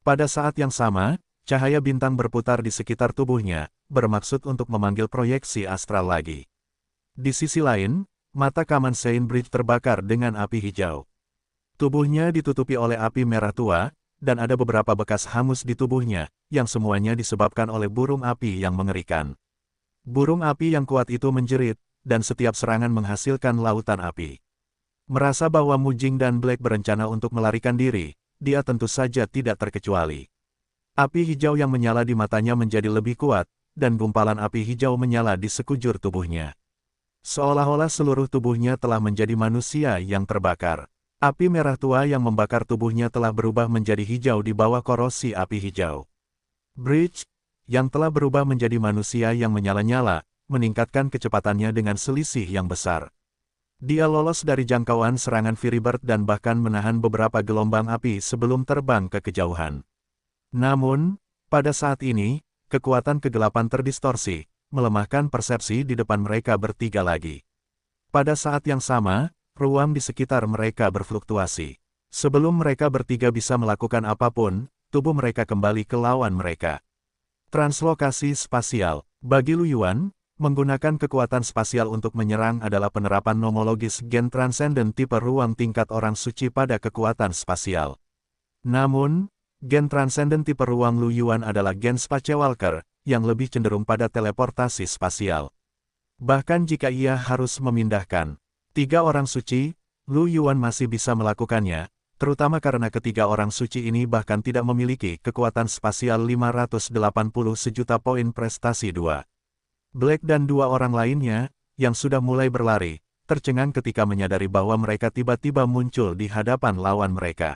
Pada saat yang sama, cahaya bintang berputar di sekitar tubuhnya, bermaksud untuk memanggil proyeksi astral lagi. Di sisi lain, mata Kaman Saint-Bridge terbakar dengan api hijau. Tubuhnya ditutupi oleh api merah tua, dan ada beberapa bekas hangus di tubuhnya, yang semuanya disebabkan oleh burung api yang mengerikan. Burung api yang kuat itu menjerit, dan setiap serangan menghasilkan lautan api. Merasa bahwa Mujing dan Black berencana untuk melarikan diri, dia tentu saja tidak terkecuali. Api hijau yang menyala di matanya menjadi lebih kuat, dan gumpalan api hijau menyala di sekujur tubuhnya. Seolah-olah seluruh tubuhnya telah menjadi manusia yang terbakar. Api merah tua yang membakar tubuhnya telah berubah menjadi hijau di bawah korosi api hijau. Bridge, yang telah berubah menjadi manusia yang menyala-nyala, meningkatkan kecepatannya dengan selisih yang besar. Dia lolos dari jangkauan serangan Firibird dan bahkan menahan beberapa gelombang api sebelum terbang ke kejauhan. Namun, pada saat ini, kekuatan kegelapan terdistorsi, melemahkan persepsi di depan mereka bertiga lagi. Pada saat yang sama, ruang di sekitar mereka berfluktuasi. Sebelum mereka bertiga bisa melakukan apapun, tubuh mereka kembali ke lawan mereka. Translokasi spasial. Bagi Lu Yuan, menggunakan kekuatan spasial untuk menyerang adalah penerapan nomologis gen transenden tipe ruang tingkat orang suci pada kekuatan spasial. Namun, gen transenden tipe ruang Lu Yuan adalah gen Spacewalker, yang lebih cenderung pada teleportasi spasial. Bahkan jika ia harus memindahkan 3 orang suci, Lu Yuan masih bisa melakukannya, terutama karena ketiga orang suci ini bahkan tidak memiliki kekuatan spasial 580 sejuta poin prestasi 2. Black dan 2 orang lainnya, yang sudah mulai berlari, tercengang ketika menyadari bahwa mereka tiba-tiba muncul di hadapan lawan mereka.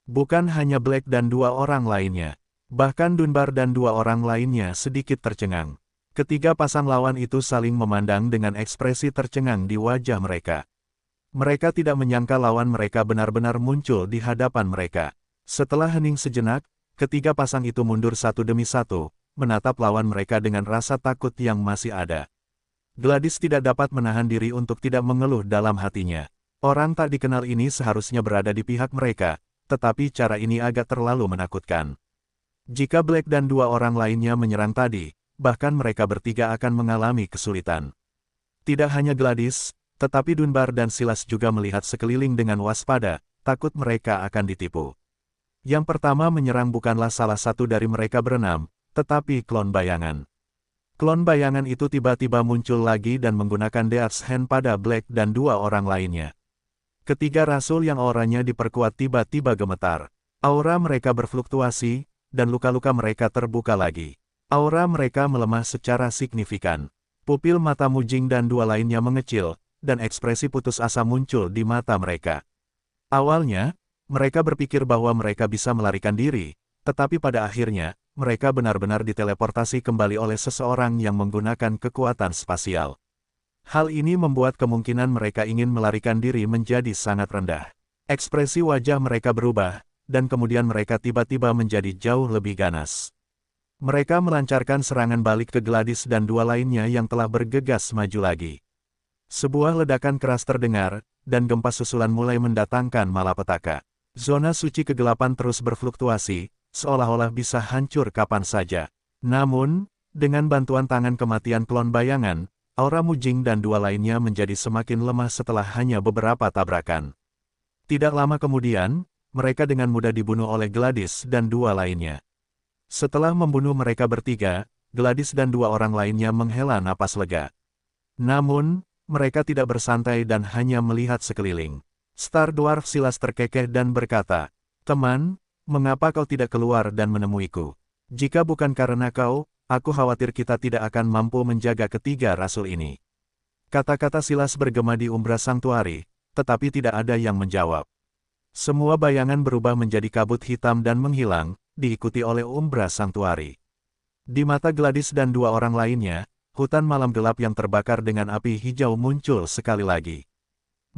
Bukan hanya Black dan 2 orang lainnya, bahkan Dunbar dan 2 orang lainnya sedikit tercengang. Ketiga pasang lawan itu saling memandang dengan ekspresi tercengang di wajah mereka. Mereka tidak menyangka lawan mereka benar-benar muncul di hadapan mereka. Setelah hening sejenak, ketiga pasang itu mundur satu demi satu, menatap lawan mereka dengan rasa takut yang masih ada. Gladys tidak dapat menahan diri untuk tidak mengeluh dalam hatinya. Orang tak dikenal ini seharusnya berada di pihak mereka, tetapi cara ini agak terlalu menakutkan. Jika Black dan 2 orang lainnya menyerang tadi, bahkan mereka bertiga akan mengalami kesulitan. Tidak hanya Gladys, tetapi Dunbar dan Silas juga melihat sekeliling dengan waspada, takut mereka akan ditipu. Yang pertama menyerang bukanlah salah satu dari mereka berenam, tetapi klon bayangan. Klon bayangan itu tiba-tiba muncul lagi dan menggunakan Death's Hand pada Black dan dua orang lainnya. Ketiga rasul yang auranya diperkuat tiba-tiba gemetar. Aura mereka berfluktuasi, dan luka-luka mereka terbuka lagi. Aura mereka melemah secara signifikan. Pupil mata Mujing dan dua lainnya mengecil, dan ekspresi putus asa muncul di mata mereka. Awalnya, mereka berpikir bahwa mereka bisa melarikan diri, tetapi pada akhirnya, mereka benar-benar diteleportasi kembali oleh seseorang yang menggunakan kekuatan spasial. Hal ini membuat kemungkinan mereka ingin melarikan diri menjadi sangat rendah. Ekspresi wajah mereka berubah, dan kemudian mereka tiba-tiba menjadi jauh lebih ganas. Mereka melancarkan serangan balik ke Gladys dan dua lainnya yang telah bergegas maju lagi. Sebuah ledakan keras terdengar, dan gempa susulan mulai mendatangkan malapetaka. Zona suci kegelapan terus berfluktuasi, seolah-olah bisa hancur kapan saja. Namun, dengan bantuan tangan kematian klon bayangan, aura Mujing dan dua lainnya menjadi semakin lemah setelah hanya beberapa tabrakan. Tidak lama kemudian, mereka dengan mudah dibunuh oleh Gladys dan dua lainnya. Setelah membunuh mereka bertiga, Gladys dan dua orang lainnya menghela napas lega. Namun, mereka tidak bersantai dan hanya melihat sekeliling. Star Dwarf Silas terkekeh dan berkata, "Teman, mengapa kau tidak keluar dan menemuiku? Jika bukan karena kau, aku khawatir kita tidak akan mampu menjaga ketiga rasul ini." Kata-kata Silas bergema di umbra Sanctuary, tetapi tidak ada yang menjawab. Semua bayangan berubah menjadi kabut hitam dan menghilang, diikuti oleh umbra Sanctuary. Di mata Gladys dan dua orang lainnya, hutan malam gelap yang terbakar dengan api hijau muncul sekali lagi.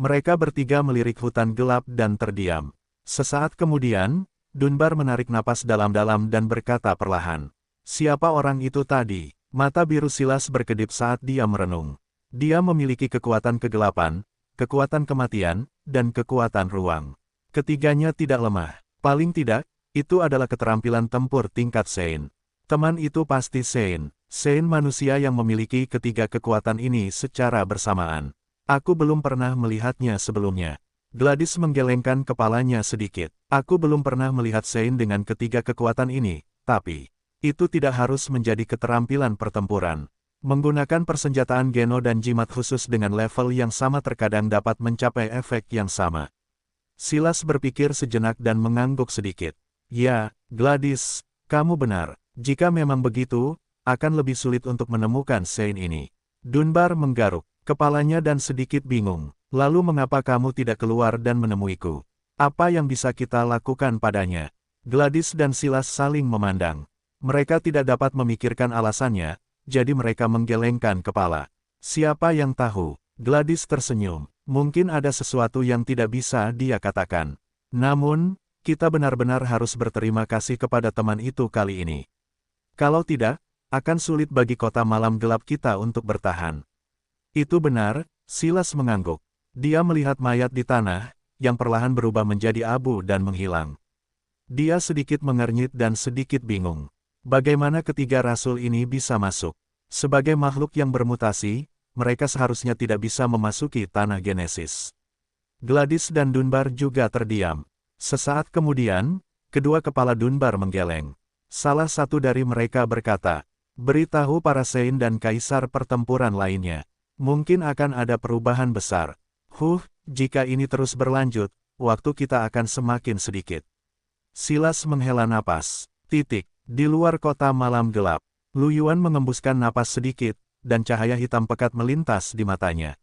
Mereka bertiga melirik hutan gelap dan terdiam. Sesaat kemudian, Dunbar menarik napas dalam-dalam dan berkata perlahan, "Siapa orang itu tadi?" Mata biru Silas berkedip saat dia merenung. Dia memiliki kekuatan kegelapan, kekuatan kematian, dan kekuatan ruang. Ketiganya tidak lemah. Paling tidak, itu adalah keterampilan tempur tingkat Saint. Teman itu pasti Saint. Saint manusia yang memiliki ketiga kekuatan ini secara bersamaan. Aku belum pernah melihatnya sebelumnya. Gladys menggelengkan kepalanya sedikit. Aku belum pernah melihat Saint dengan ketiga kekuatan ini, tapi itu tidak harus menjadi keterampilan pertempuran. Menggunakan persenjataan Geno dan jimat khusus dengan level yang sama terkadang dapat mencapai efek yang sama. Silas berpikir sejenak dan mengangguk sedikit. Ya, Gladys, kamu benar. Jika memang begitu, akan lebih sulit untuk menemukan Saint ini. Dunbar menggaruk kepalanya dan sedikit bingung. Lalu mengapa kamu tidak keluar dan menemuiku? Apa yang bisa kita lakukan padanya? Gladys dan Silas saling memandang. Mereka tidak dapat memikirkan alasannya, jadi mereka menggelengkan kepala. Siapa yang tahu? Gladys tersenyum. Mungkin ada sesuatu yang tidak bisa dia katakan. Namun, kita benar-benar harus berterima kasih kepada teman itu kali ini. Kalau tidak, akan sulit bagi kota malam gelap kita untuk bertahan. Itu benar, Silas mengangguk. Dia melihat mayat di tanah, yang perlahan berubah menjadi abu dan menghilang. Dia sedikit mengernyit dan sedikit bingung. Bagaimana ketiga rasul ini bisa masuk? Sebagai makhluk yang bermutasi, mereka seharusnya tidak bisa memasuki tanah Genesis. Gladys dan Dunbar juga terdiam. Sesaat kemudian, kedua kepala Dunbar menggeleng. Salah satu dari mereka berkata, "Beritahu para Saint dan kaisar pertempuran lainnya. Mungkin akan ada perubahan besar. Jika ini terus berlanjut, waktu kita akan semakin sedikit." Silas menghela napas. Di luar kota malam gelap, Lu Yuan mengembuskan napas sedikit, dan cahaya hitam pekat melintas di matanya.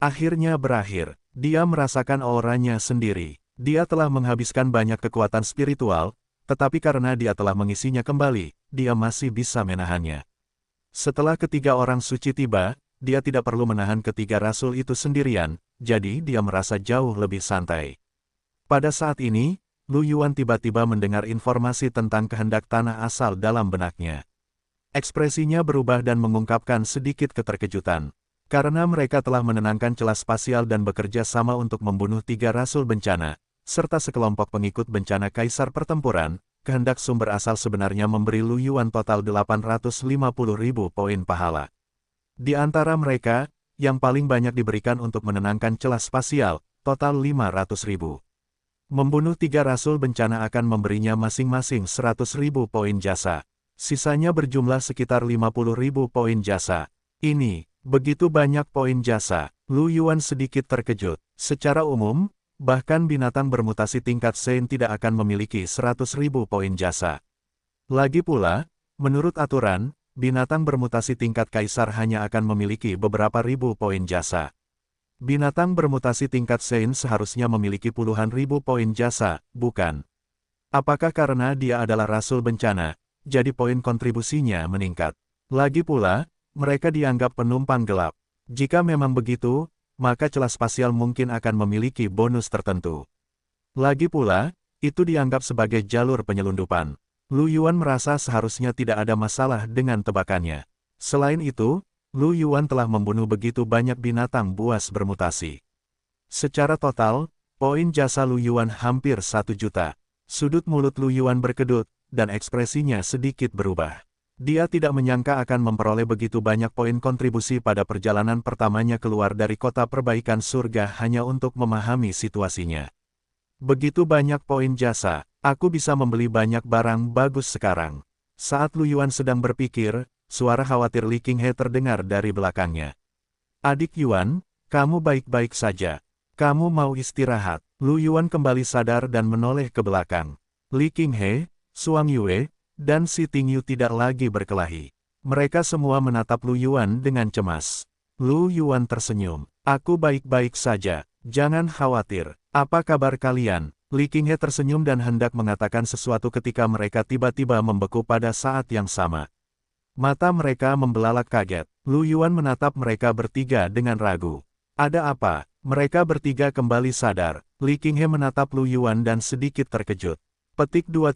Akhirnya berakhir, dia merasakan auranya sendiri. Dia telah menghabiskan banyak kekuatan spiritual, tetapi karena dia telah mengisinya kembali, dia masih bisa menahannya. Setelah ketiga orang suci tiba, dia tidak perlu menahan ketiga rasul itu sendirian, jadi dia merasa jauh lebih santai. Pada saat ini, Lu Yuan tiba-tiba mendengar informasi tentang kehendak tanah asal dalam benaknya. Ekspresinya berubah dan mengungkapkan sedikit keterkejutan. Karena mereka telah menenangkan celah spasial dan bekerja sama untuk membunuh tiga rasul bencana, serta sekelompok pengikut bencana kaisar pertempuran, kehendak sumber asal sebenarnya memberi Lu Yuan total 850.000 poin pahala. Di antara mereka, yang paling banyak diberikan untuk menenangkan celah spasial, total 500.000. Membunuh tiga rasul bencana akan memberinya masing-masing 100.000 poin jasa. Sisanya berjumlah sekitar 50.000 poin jasa. Ini, begitu banyak poin jasa. Lu Yuan sedikit terkejut. Secara umum, bahkan binatang bermutasi tingkat Sein tidak akan memiliki 100.000 poin jasa. Lagi pula, menurut aturan, binatang bermutasi tingkat kaisar hanya akan memiliki beberapa ribu poin jasa. Binatang bermutasi tingkat Sein seharusnya memiliki puluhan ribu poin jasa, bukan? Apakah karena dia adalah rasul bencana, jadi poin kontribusinya meningkat? Lagi pula, mereka dianggap penumpang gelap. Jika memang begitu, maka celah spasial mungkin akan memiliki bonus tertentu. Lagi pula, itu dianggap sebagai jalur penyelundupan. Lu Yuan merasa seharusnya tidak ada masalah dengan tebakannya. Selain itu, Lu Yuan telah membunuh begitu banyak binatang buas bermutasi. Secara total, poin jasa Lu Yuan hampir 1 juta. Sudut mulut Lu Yuan berkedut, dan ekspresinya sedikit berubah. Dia tidak menyangka akan memperoleh begitu banyak poin kontribusi pada perjalanan pertamanya keluar dari kota perbaikan surga hanya untuk memahami situasinya. Begitu banyak poin jasa, aku bisa membeli banyak barang bagus sekarang. Saat Lu Yuan sedang berpikir, suara khawatir Li Qinghe terdengar dari belakangnya. Adik Yuan, kamu baik-baik saja. Kamu mau istirahat. Lu Yuan kembali sadar dan menoleh ke belakang. Li Qinghe, Suang Yue, dan Si Tingyu tidak lagi berkelahi. Mereka semua menatap Lu Yuan dengan cemas. Lu Yuan tersenyum. Aku baik-baik saja, jangan khawatir. Apa kabar kalian? Li Qinghe tersenyum dan hendak mengatakan sesuatu ketika mereka tiba-tiba membeku pada saat yang sama. Mata mereka membelalak kaget. Lu Yuan menatap mereka bertiga dengan ragu. Ada apa? Mereka bertiga kembali sadar. Li Qinghe menatap Lu Yuan dan sedikit terkejut. Petik 2.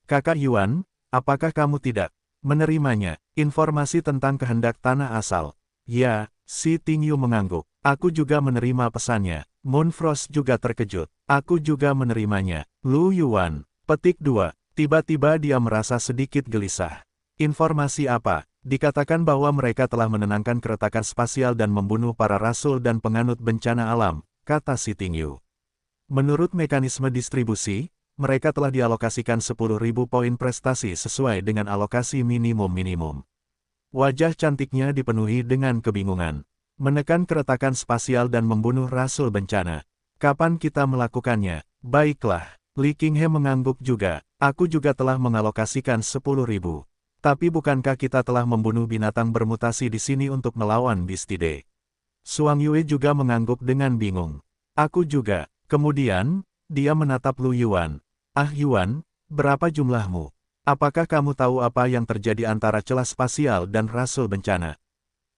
Kakak Yuan, apakah kamu tidak menerimanya? Informasi tentang kehendak tanah asal. Ya, Si Tingyu mengangguk. Aku juga menerima pesannya. Moonfrost juga terkejut. Aku juga menerimanya. Lu Yuan. Petik 2. Tiba-tiba dia merasa sedikit gelisah. Informasi apa? Dikatakan bahwa mereka telah menenangkan keretakan spasial dan membunuh para rasul dan penganut bencana alam, kata Si Tingyu. Menurut mekanisme distribusi, mereka telah dialokasikan 10.000 poin prestasi sesuai dengan alokasi minimum-minimum. Wajah cantiknya dipenuhi dengan kebingungan. Menekan keretakan spasial dan membunuh rasul bencana. Kapan kita melakukannya? Baiklah, Li Qinghe mengangguk juga. Aku juga telah mengalokasikan 10.000. Tapi bukankah kita telah membunuh binatang bermutasi di sini untuk melawan Bistide? Suang Yue juga mengangguk dengan bingung. Aku juga. Kemudian, dia menatap Lu Yuan. Ah Yuan, berapa jumlahmu? Apakah kamu tahu apa yang terjadi antara celah spasial dan rasul bencana?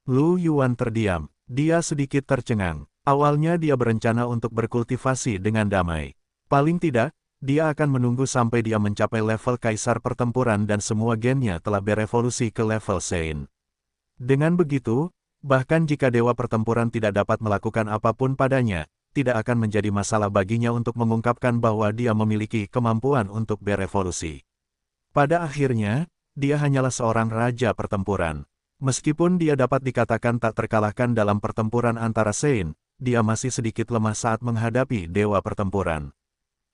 Lu Yuan terdiam. Dia sedikit tercengang. Awalnya dia berencana untuk berkultivasi dengan damai. Paling tidak, dia akan menunggu sampai dia mencapai level kaisar pertempuran dan semua gennya telah berevolusi ke level Sein. Dengan begitu, bahkan jika dewa pertempuran tidak dapat melakukan apapun padanya, tidak akan menjadi masalah baginya untuk mengungkapkan bahwa dia memiliki kemampuan untuk berevolusi. Pada akhirnya, dia hanyalah seorang raja pertempuran. Meskipun dia dapat dikatakan tak terkalahkan dalam pertempuran antara Sein, dia masih sedikit lemah saat menghadapi dewa pertempuran.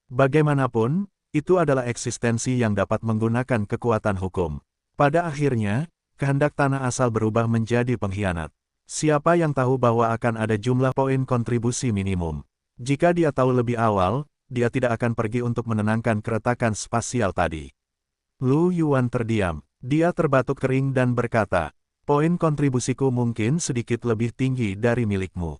Bagaimanapun, itu adalah eksistensi yang dapat menggunakan kekuatan hukum. Pada akhirnya, kehendak tanah asal berubah menjadi pengkhianat. Siapa yang tahu bahwa akan ada jumlah poin kontribusi minimum? Jika dia tahu lebih awal, dia tidak akan pergi untuk menenangkan keretakan spasial tadi. Lu Yuan terdiam. Dia terbatuk kering dan berkata, poin kontribusiku mungkin sedikit lebih tinggi dari milikmu.